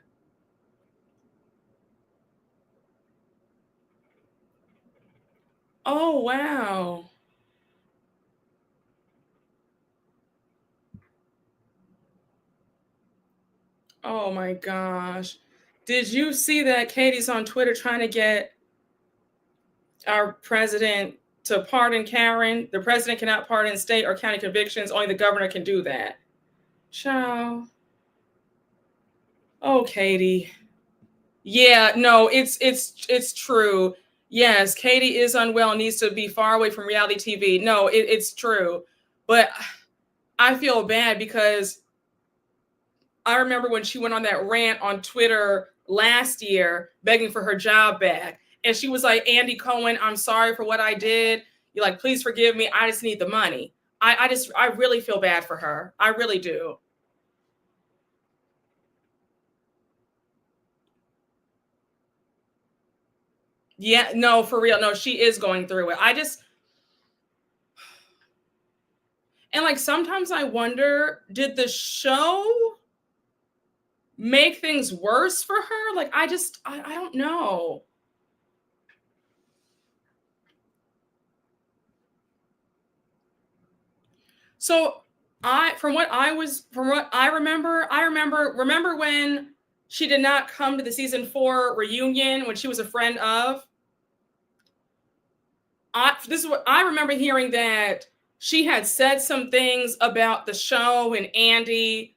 Oh, wow. Oh my gosh. Did you see that Katie's on Twitter trying to get our president to pardon Karen? The president cannot pardon state or county convictions. Only the governor can do that. Ciao. Oh, Katie. Yeah, no, it's true. Yes, Katie is unwell, needs to be far away from reality TV. No, it's true. But I feel bad because I remember when she went on that rant on Twitter last year begging for her job back. And she was like, Andy Cohen, I'm sorry for what I did. You're like, please forgive me. I just need the money. I really feel bad for her. I really do. Yeah, no, for real. No, she is going through it. And like sometimes I wonder, did the show make things worse for her? Like I don't know. So from what I remember when she did not come to the season 4 reunion when she was a friend of. This is what I remember hearing, that she had said some things about the show and Andy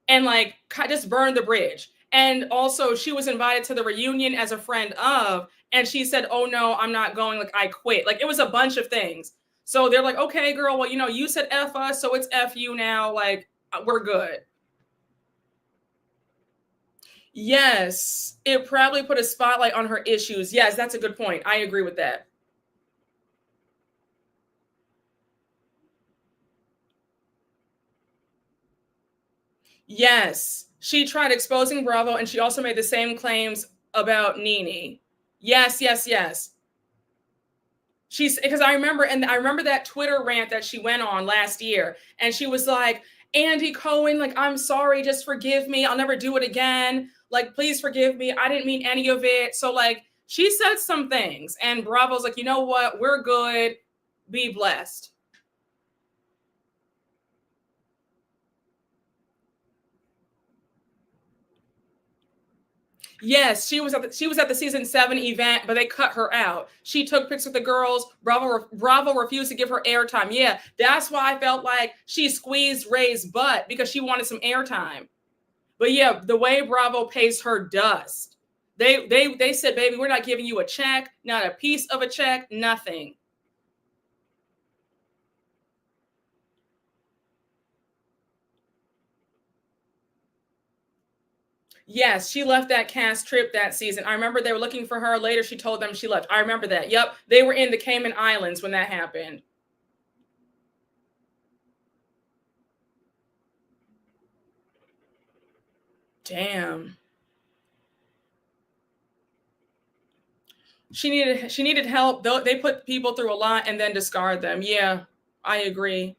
and like just burned the bridge. And also she was invited to the reunion as a friend of, and she said, oh no, I'm not going, like I quit. Like it was a bunch of things. So they're like, okay, girl, well, you know, you said F us, so it's F you now. Like, we're good. Yes, it probably put a spotlight on her issues. Yes, that's a good point. I agree with that. Yes, she tried exposing Bravo, and she also made the same claims about Nene. Yes, yes, yes. She's because I remember that Twitter rant that she went on last year, and she was like, Andy Cohen, like, I'm sorry, just forgive me. I'll never do it again. Like, please forgive me. I didn't mean any of it. So, like, she said some things, and Bravo's like, you know what? We're good. Be blessed. Yes, she was at the season 7 event, but they cut her out. She took pics with the girls. Bravo refused to give her airtime. Yeah, that's why I felt like she squeezed Ray's butt, because she wanted some airtime. But yeah, the way Bravo pays her dust. They said, baby, we're not giving you a check, not a piece of a check, nothing. Yes, she left that cast trip that season. I remember they were looking for her. Later, she told them she left. I remember that. Yep, they were in the Cayman Islands when that happened. Damn. She needed help. They put people through a lot and then discard them. Yeah, I agree.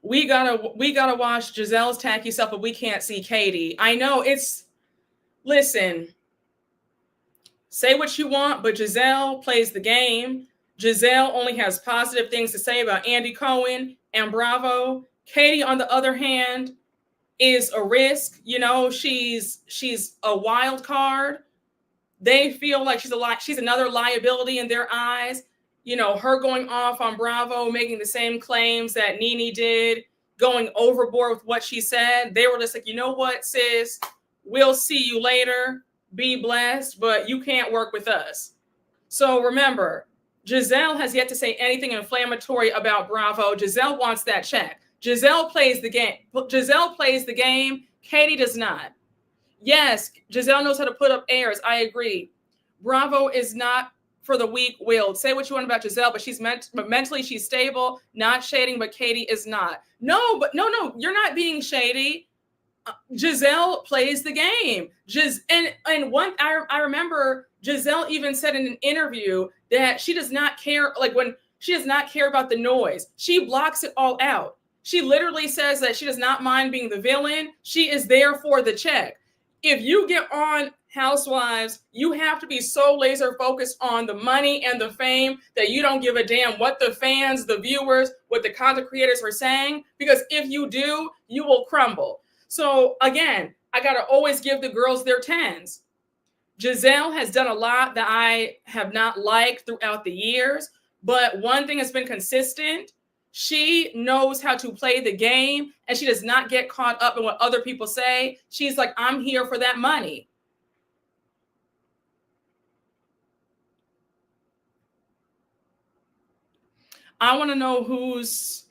We gotta watch Giselle's tacky stuff, but we can't see Katie. I know it's listen, say what you want, but Giselle plays the game. Giselle only has positive things to say about Andy Cohen and Bravo. Katie, on the other hand, is a risk. You know, she's a wild card. They feel like she's another liability in their eyes. You know, her going off on Bravo, making the same claims that Nene did, going overboard with what she said. They were just like, you know what, sis, we'll see you later. Be blessed, but you can't work with us. So remember, Giselle has yet to say anything inflammatory about Bravo. Giselle wants that check. Giselle plays the game. Giselle plays the game. Katie does not. Yes, Giselle knows how to put up airs. I agree. Bravo is not for the weak-willed. Say what you want about Giselle, but mentally she's stable, not shading, but Katie is not. No, you're not being shady. Giselle plays the game. I remember Giselle even said in an interview that she does not care, like when she does not care about the noise. She blocks it all out. She literally says that she does not mind being the villain. She is there for the check. If you get on Housewives, you have to be so laser focused on the money and the fame that you don't give a damn what the fans, the viewers, what the content creators are saying, because if you do, you will crumble. So again, I got to always give the girls their 10s. Giselle has done a lot that I have not liked throughout the years, but one thing has been consistent. She knows how to play the game, and she does not get caught up in what other people say. She's like, I'm here for that money. I want to know who's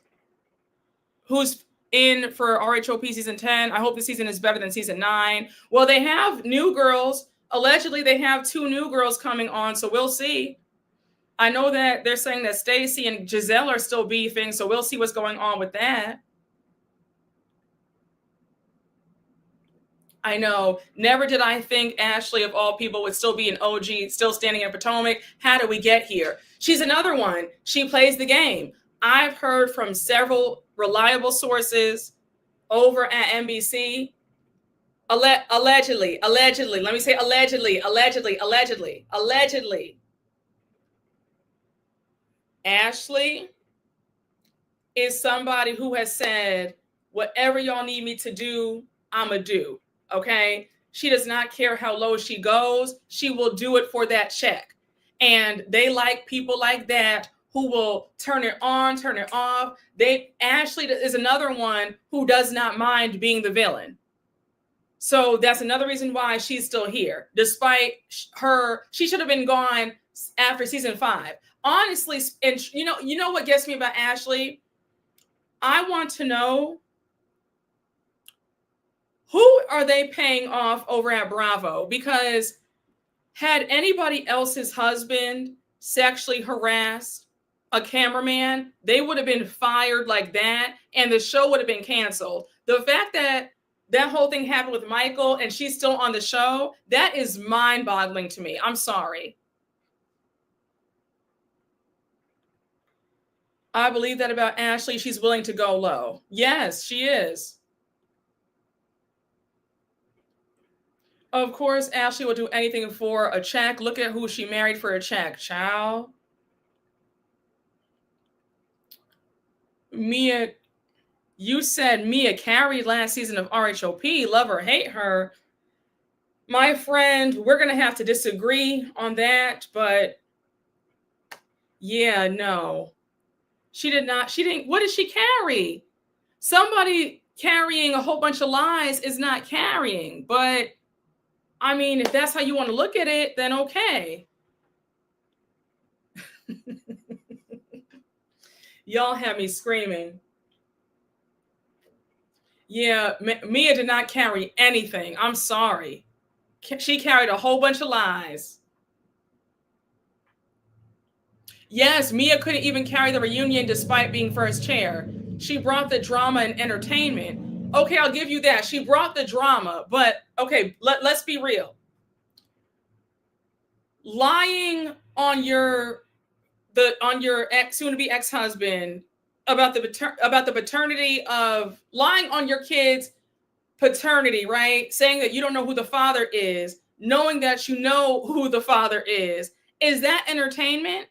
in for RHOP season 10. I hope the season is better than season 9. Well, they have new girls. Allegedly, they have 2 new girls coming on, so we'll see. I know that they're saying that Stacey and Giselle are still beefing, so we'll see what's going on with that. I know. Never did I think Ashley, of all people, would still be an OG, still standing in Potomac. How did we get here? She's another one. She plays the game. I've heard from several reliable sources over at NBC. Allegedly. Let me say allegedly. Ashley is somebody who has said, whatever y'all need me to do, I'ma do. Okay. She does not care how low she goes. She will do it for that check. And they like people like that who will turn it on, turn it off. Ashley is another one who does not mind being the villain. So that's another reason why she's still here, despite she should have been gone after season 5. Honestly, and you know what gets me about Ashley? I want to know, who are they paying off over at Bravo? Because had anybody else's husband sexually harassed a cameraman, they would have been fired like that, and the show would have been canceled. The fact that that whole thing happened with Michael and she's still on the show, that is mind-boggling to me. I'm sorry. I believe that about Ashley. She's willing to go low. Yes, she is. Of course, Ashley will do anything for a check. Look at who she married for a check, child. Mia, you said Mia carried last season of RHOP. Love or hate her. My friend, we're going to have to disagree on that, but yeah, no. She didn't. What did she carry? Somebody carrying a whole bunch of lies is not carrying, but I mean, if that's how you want to look at it, then okay. Y'all have me screaming. Yeah, Mia did not carry anything. I'm sorry. She carried a whole bunch of lies. Yes, Mia couldn't even carry the reunion despite being first chair. She brought the drama and entertainment. Okay, I'll give you that. She brought the drama, but okay, let's be real. Lying on your soon-to-be ex-husband about the paternity of lying on your kids' paternity, right? Saying that you don't know who the father is, knowing that you know who the father is that entertainment?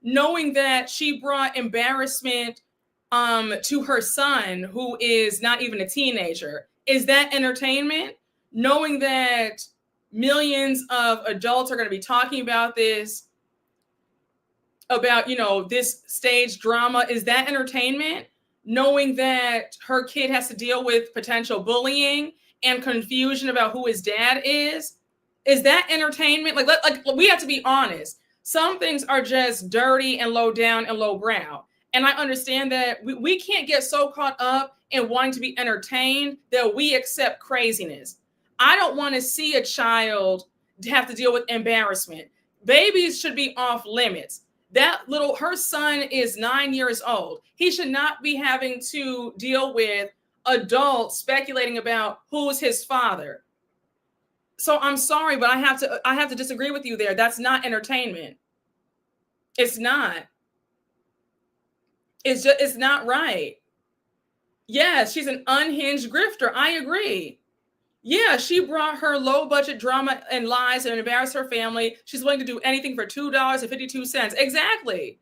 Knowing that she brought embarrassment to her son, who is not even a teenager, is that entertainment? Knowing that millions of adults are going to be talking about this, about, this stage drama, is that entertainment? Knowing that her kid has to deal with potential bullying and confusion about who his dad is that entertainment? Like we have to be honest. Some things are just dirty and low down and low brow. And I understand that we can't get so caught up in wanting to be entertained that we accept craziness. I don't want to see a child have to deal with embarrassment. Babies should be off limits. Her son is 9 years old. He should not be having to deal with adults speculating about who's his father. So I'm sorry, but I have to disagree with you there. That's not entertainment. It's not. It's not right. Yes, she's an unhinged grifter. I agree. Yeah, she brought her low budget drama and lies and embarrassed her family. She's willing to do anything for $2.52. Exactly.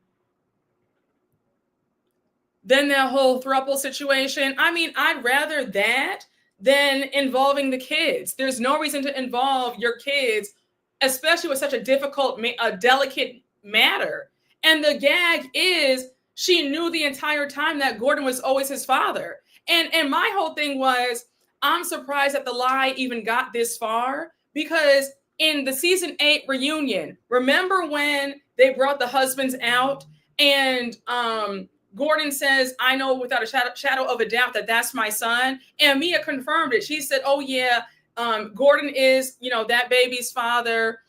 Then that whole throuple situation. I mean, I'd rather that than involving the kids. There's no reason to involve your kids, especially with such a delicate matter. And the gag is she knew the entire time that Gordon was always his father. And my whole thing was, I'm surprised that the lie even got this far, because in the season 8 reunion, remember when they brought the husbands out and Gordon says, I know without a shadow of a doubt that that's my son. And Mia confirmed it. She said, oh yeah, Gordon is, that baby's father.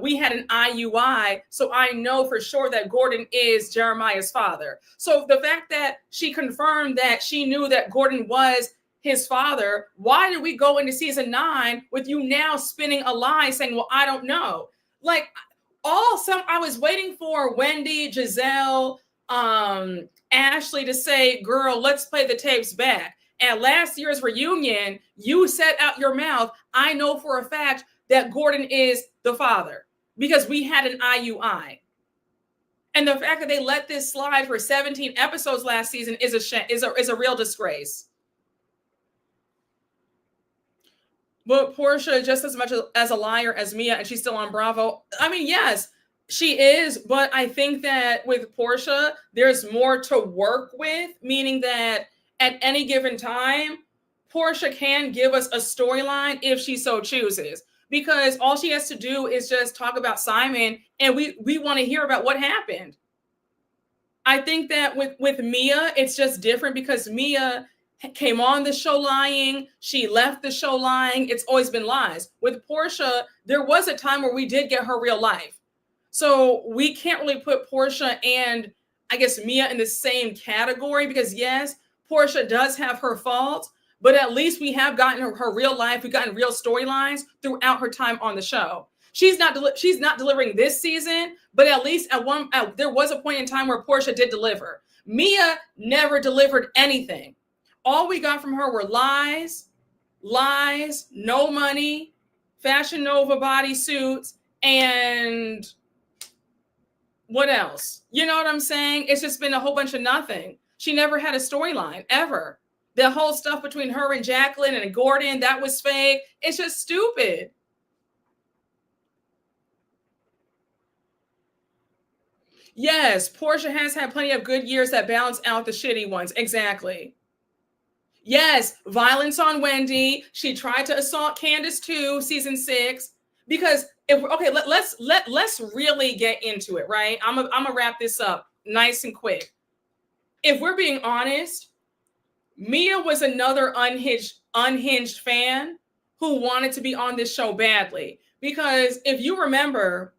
We had an IUI, so I know for sure that Gordon is Jeremiah's father. So the fact that she confirmed that she knew that Gordon was his father, why did we go into season 9 with you now spinning a lie saying, well, I don't know? Like, I was waiting for Wendy, Giselle, Ashley to say, girl, let's play the tapes back. At last year's reunion, you said out your mouth, I know for a fact that Gordon is the father because we had an IUI. And the fact that they let this slide for 17 episodes last season is a real disgrace. But Portia, just as much as a liar as Mia, and she's still on Bravo. I mean, yes, she is, but I think that with Portia, there's more to work with, meaning that at any given time, Portia can give us a storyline if she so chooses, because all she has to do is just talk about Simon, and we want to hear about what happened. I think that with Mia, it's just different because Mia came on the show lying. She left the show lying. It's always been lies. With Portia, there was a time where we did get her real life. So we can't really put Portia and I guess Mia in the same category because yes, Portia does have her faults, but at least we have gotten her real life. We've gotten real storylines throughout her time on the show. She's not delivering this season, but at least there was a point in time where Portia did deliver. Mia never delivered anything. All we got from her were lies, no money, Fashion Nova bodysuits, and what else? You know what I'm saying? It's just been a whole bunch of nothing. She never had a storyline, ever. The whole stuff between her and Jacqueline and Gordon, that was fake. It's just stupid. Yes, Portia has had plenty of good years that balance out the shitty ones. Exactly. Yes, violence on Wendy. She tried to assault Candace too, season 6. Because let's really get into it, right? I'm gonna wrap this up nice and quick. If we're being honest, Mia was another unhinged fan who wanted to be on this show badly. Because if you remember,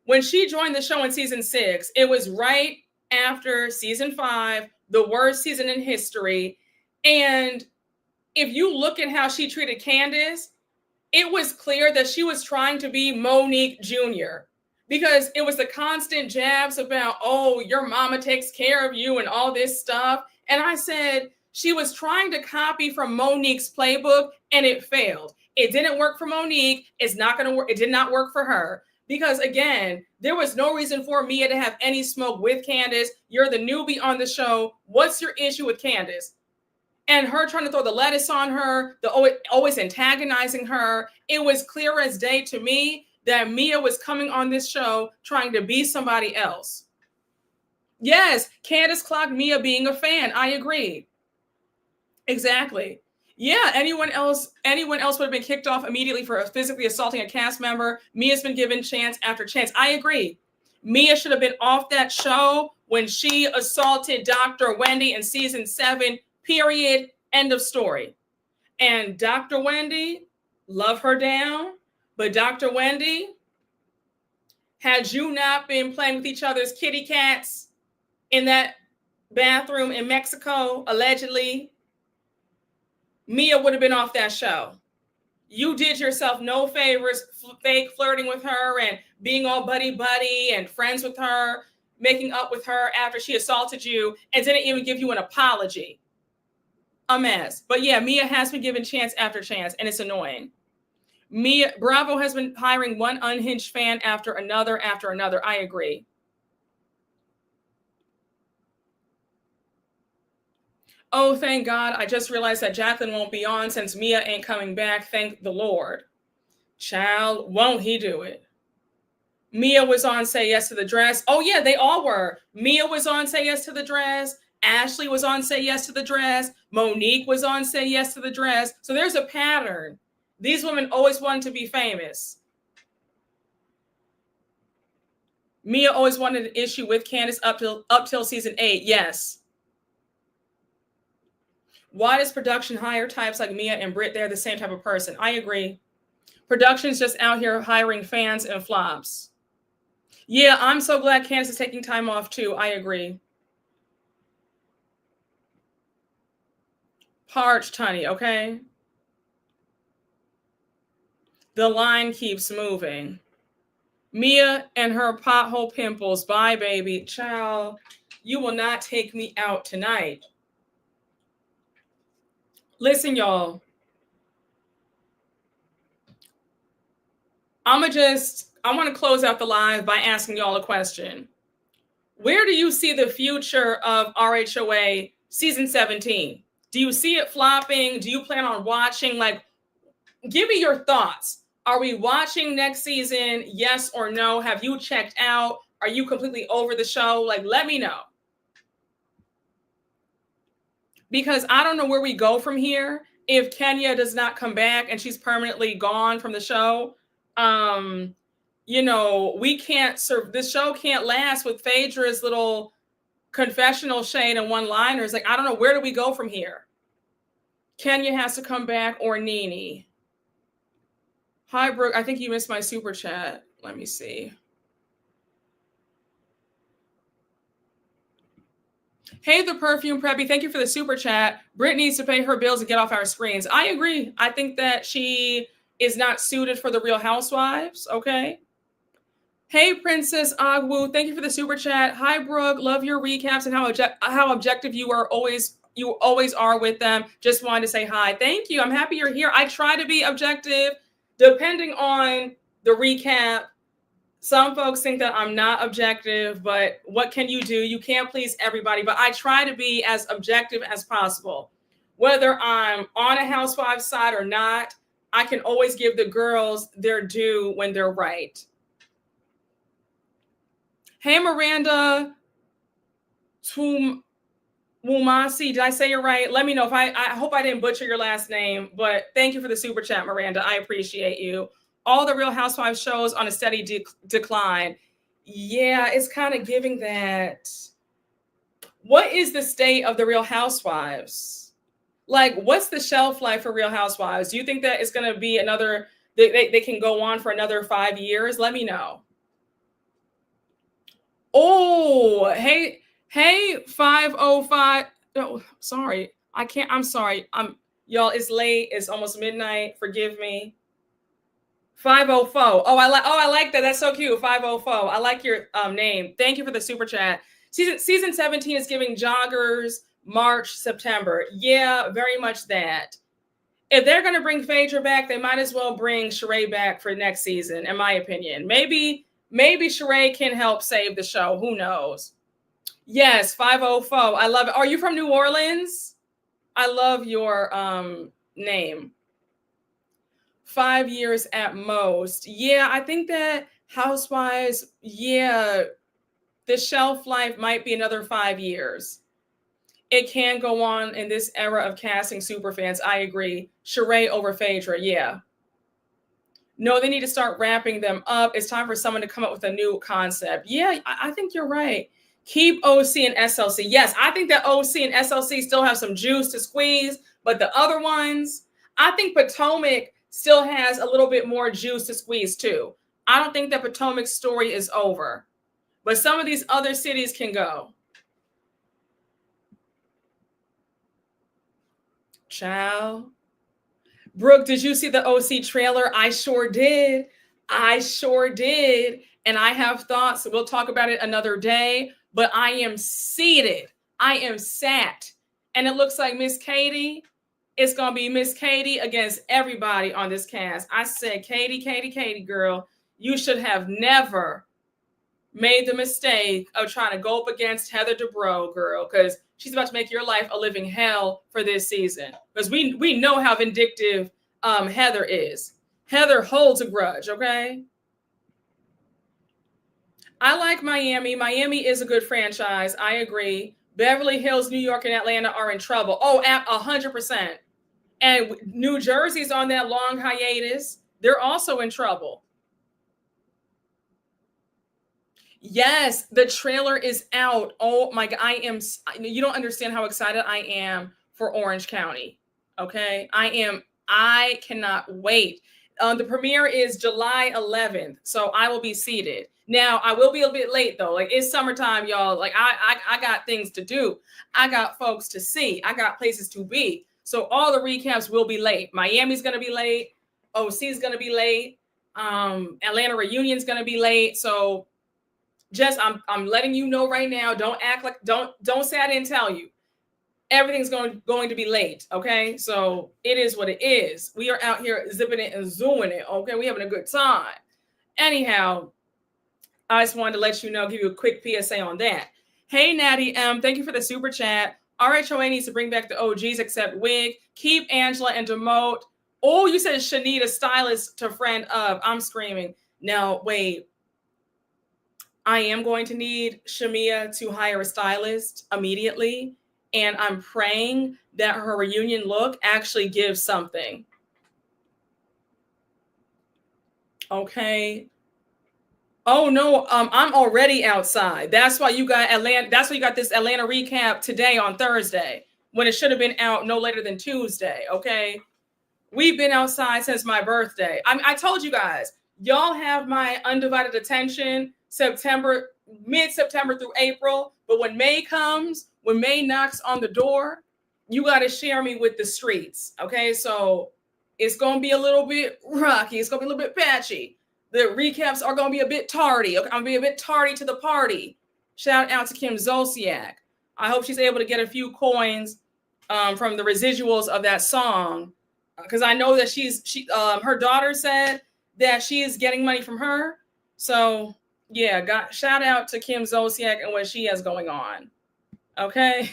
when she joined the show in season 6, it was right after season 5, the worst season in history. And if you look at how she treated Candace, it was clear that she was trying to be Monique Jr. because it was the constant jabs about, oh, your mama takes care of you and all this stuff. And I said, she was trying to copy from Monique's playbook and it failed. It didn't work for Monique. It's not going to work. It did not work for her. Because again, there was no reason for Mia to have any smoke with Candace. You're the newbie on the show. What's your issue with Candace? And her trying to throw the lettuce on her, always antagonizing her. It was clear as day to me that Mia was coming on this show trying to be somebody else. Yes, Candace clocked Mia being a fan. I agree. Exactly. Yeah, anyone else would have been kicked off immediately for physically assaulting a cast member. Mia's been given chance after chance. I agree. Mia should have been off that show when she assaulted Dr. Wendy in season 7, period, end of story. And Dr. Wendy, love her down, but Dr. Wendy, had you not been playing with each other's kitty cats in that bathroom in Mexico, allegedly, Mia would have been off that show. You did yourself no favors, fake flirting with her and being all buddy-buddy and friends with her, making up with her after she assaulted you and didn't even give you an apology. A mess. But yeah, Mia has been given chance after chance, and it's annoying. Bravo has been hiring one unhinged fan after another. I agree. Oh, thank God. I just realized that Jacqueline won't be on since Mia ain't coming back. Thank the Lord. Child, won't he do it? Mia was on Say Yes to the Dress. Oh, yeah, they all were. Mia was on Say Yes to the Dress. Ashley was on Say Yes to the Dress. Monique was on Say Yes to the Dress. So there's a pattern. These women always wanted to be famous. Mia always wanted an issue with Candace up till season 8. Yes. Why does production hire types like Mia and Britt? They're the same type of person. I agree. Production's just out here hiring fans and flops. Yeah, I'm so glad Candace is taking time off too. I agree. Parched, honey, okay? The line keeps moving. Mia and her pothole pimples. Bye, baby. Child, you will not take me out tonight. Listen, y'all. I want to close out the live by asking y'all a question. Where do you see the future of RHOA season 17? Do you see it flopping? Do you plan on watching? Like, give me your thoughts. Are we watching next season? Yes or no? Have you checked out? Are you completely over the show? Like, let me know. Because I don't know where we go from here if Kenya does not come back and she's permanently gone from the show. We can't serve. This show can't last with Phaedra's little confessional shade and one-liners. Like, I don't know, where do we go from here? Kenya has to come back or Nene. Hi, Brooke. I think you missed my super chat. Let me see. Hey, the perfume preppy. Thank you for the super chat. Britt needs to pay her bills and get off our screens. I agree. I think that she is not suited for the Real Housewives. Okay. Hey, Princess Agwu. Thank you for the super chat. Hi, Brooke. Love your recaps and how objective you always are with them. Just wanted to say hi. Thank you. I'm happy you're here. I try to be objective depending on the recap. Some folks think that I'm not objective, but what can you do? You can't please everybody, but I try to be as objective as possible. Whether I'm on a housewife side or not, I can always give the girls their due when they're right. Hey, Miranda Wumasi, did I say it right? Let me know if I hope I didn't butcher your last name, but thank you for the super chat, Miranda. I appreciate you. All the Real Housewives shows on a steady decline. Yeah, it's kind of giving that. What is the state of the Real Housewives? Like, what's the shelf life for Real Housewives? Do you think that it's going to be another, they can go on for another 5 years? Let me know. Oh, hey, 505. Oh, sorry. I can't, I'm sorry. Y'all, it's late. It's almost midnight. Forgive me. 504. Oh, I like that. That's so cute. 504. I like your name. Thank you for the super chat. Season 17 is giving joggers March, September. Yeah, very much that. If they're going to bring Phaedra back, they might as well bring Sheree back for next season, in my opinion. Maybe Sheree can help save the show. Who knows? Yes, 504. I love it. Are you from New Orleans? I love your name. 5 years at most. Yeah, I think that Housewives, yeah, the shelf life might be another 5 years. It can go on in this era of casting superfans. I agree. Sheree over Phaedra, yeah. No, they need to start wrapping them up. It's time for someone to come up with a new concept. Yeah, I think you're right. Keep OC and SLC. Yes, I think that OC and SLC still have some juice to squeeze, but the other ones, I think Potomac still has a little bit more juice to squeeze too. I don't think that Potomac's story is over, but some of these other cities can go. Ciao. Brooke, did you see the OC trailer? I sure did. And I have thoughts. We'll talk about it another day, but I am seated. I am sat. And it looks like Miss Katie, it's going to be Miss Katie against everybody on this cast. I said, Katie, girl, you should have never made the mistake of trying to go up against Heather Dubrow, girl, because she's about to make your life a living hell for this season. Because we know how vindictive Heather is. Heather holds a grudge, okay? I like Miami. Miami is a good franchise. I agree. Beverly Hills, New York, and Atlanta are in trouble. Oh, 100%. And New Jersey's on that long hiatus. They're also in trouble. Yes, the trailer is out. Oh my God, you don't understand how excited I am for Orange County. Okay, I cannot wait. The premiere is July 11th, so I will be seated. Now, I will be a bit late though. Like, it's summertime, y'all. Like, I got things to do. I got folks to see. I got places to be. So all the recaps will be late. Miami's gonna be late. OC's gonna be late. Atlanta Reunion's gonna be late. So Jess, I'm letting you know right now. Don't act like don't say I didn't tell you. Everything's going to be late. Okay, so it is what it is. We are out here zipping it and zooming it. Okay, we having a good time. Anyhow, I just wanted to let you know, give you a quick PSA on that. Hey Natty, thank you for the super chat. RHOA needs to bring back the OGs except Wig. Keep Angela and demote. Oh, you said Shanita, stylist to friend of. I'm screaming. Now wait. I am going to need Shamia to hire a stylist immediately. And I'm praying that her reunion look actually gives something. Okay. Oh no, I'm already outside. That's why you got Atlanta. That's why you got this Atlanta recap today on Thursday, when it should have been out no later than Tuesday. Okay. We've been outside since my birthday. I told you guys, y'all have my undivided attention mid-September through April. But when May comes, when May knocks on the door, you got to share me with the streets. Okay, so it's going to be a little bit rocky. It's going to be a little bit patchy. The recaps are going to be a bit tardy. Okay, I'm going to be a bit tardy to the party. Shout out to Kim Zolciak. I hope she's able to get a few coins from the residuals of that song. Because I know that her daughter said that she is getting money from her. So yeah, shout out to Kim Zolciak and what she has going on. Okay.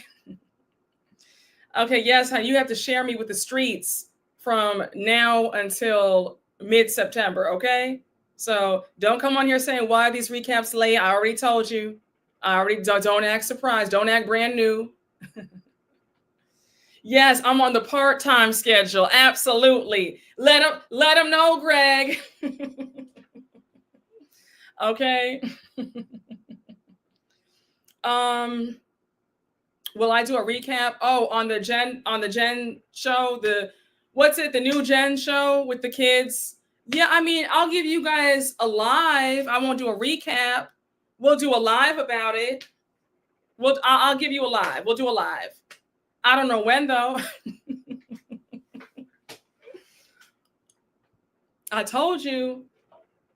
Okay, yes, you have to share me with the streets from now until mid-September, okay? So don't come on here saying, why are these recaps late? I already told you. Don't act surprised. Don't act brand new. Yes, I'm on the part-time schedule. Absolutely. Let them know, Greg. Okay. Will I do a recap? Oh, on the Jen show, the new Jen show with the kids? Yeah, I mean, I'll give you guys a live. I won't do a recap. We'll do a live about it. I'll give you a live. We'll do a live. I don't know when though. I told you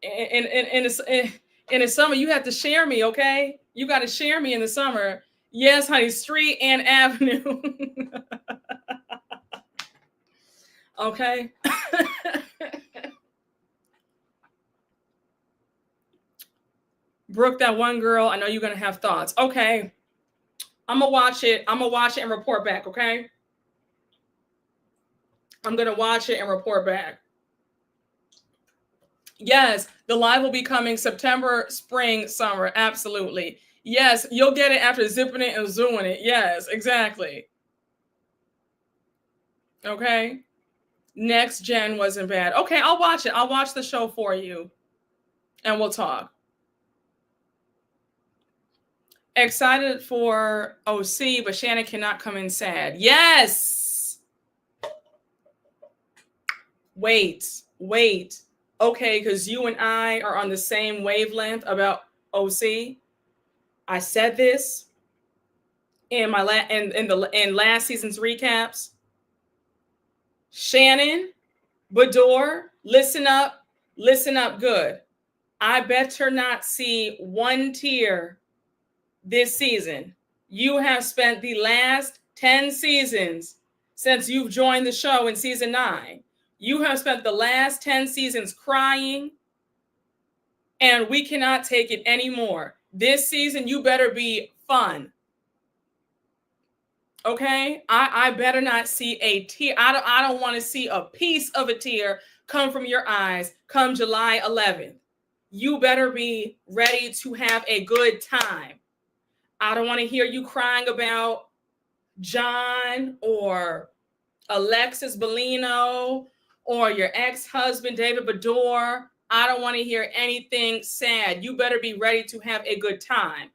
in the summer you have to share me, okay? You got to share me in the summer. Yes, honey, street and avenue. Okay. Brooke, that one girl, I know you're going to have thoughts. Okay. I'm going to watch it. I'm going to watch it and report back, okay? I'm going to watch it and report back. Yes, the live will be coming September, spring, summer. Absolutely. Yes, you'll get it after zipping it and zooming it. Yes, exactly. Okay. Next Gen wasn't bad. Okay, I'll watch it. I'll watch the show for you and we'll talk. Excited for OC, but Shannon cannot come in sad. Yes. Wait. Okay, because you and I are on the same wavelength about OC. I said this in my in last season's recaps. Shannon, Bador, listen up good. I better not see one tear this season. You have spent the last 10 seasons since you've joined the show in season 9. You have spent the last 10 seasons crying, and we cannot take it anymore. This season, you better be fun. Okay? I better not see a tear. I don't want to see a piece of a tear come from your eyes come July 11th. You better be ready to have a good time. I don't want to hear you crying about John or Alexis Bellino or your ex-husband, David Bador. I don't want to hear anything sad. You better be ready to have a good time.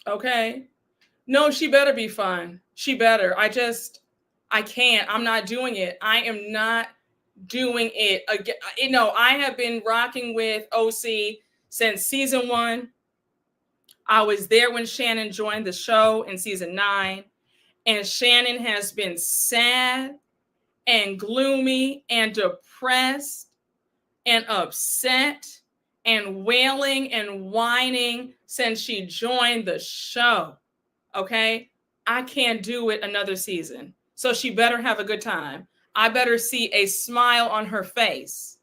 Okay? No, she better be fun. She better. I can't. I'm not doing it. I am not doing it again. You know, I have been rocking with OC since season 1. I was there when Shannon joined the show in season 9. And Shannon has been sad and gloomy and depressed and upset and wailing and whining since she joined the show. Okay? I can't do it another season. So she better have a good time. I better see a smile on her face.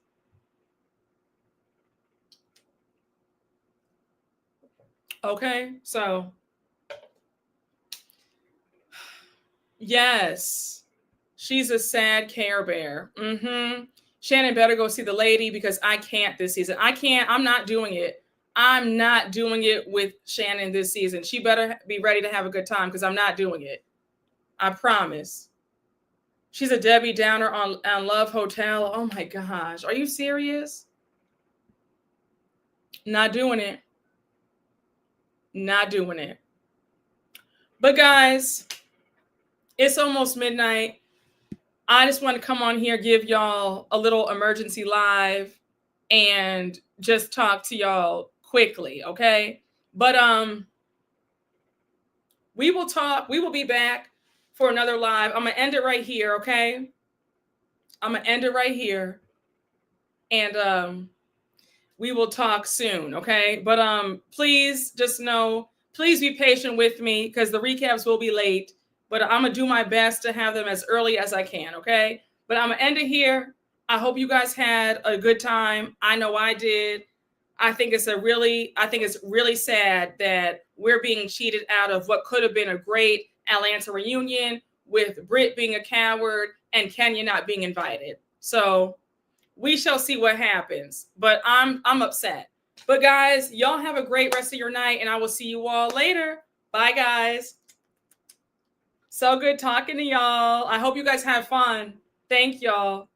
Okay? So yes, she's a sad Care Bear. Shannon better go see the lady because I can't this season. I can't. I'm not doing it. I'm not doing it with Shannon this season. She better be ready to have a good time because I'm not doing it. I promise. She's a Debbie Downer on Love Hotel. Oh my gosh. Are you serious? Not doing it. Not doing it. But guys, it's almost midnight. I just want to come on here, give y'all a little emergency live and just talk to y'all quickly, okay? But we will talk. We will be back for another live. I'm going to end it right here, okay? I'm going to end it right here. And we will talk soon, okay? But please just know, please be patient with me because the recaps will be late. But I'm going to do my best to have them as early as I can, okay? But I'm going to end it here. I hope you guys had a good time. I know I did. I think it's really sad that we're being cheated out of what could have been a great Atlanta reunion with Britt being a coward and Kenya not being invited. So we shall see what happens. But I'm upset. But guys, y'all have a great rest of your night, and I will see you all later. Bye, guys. So good talking to y'all. I hope you guys have fun. Thank y'all.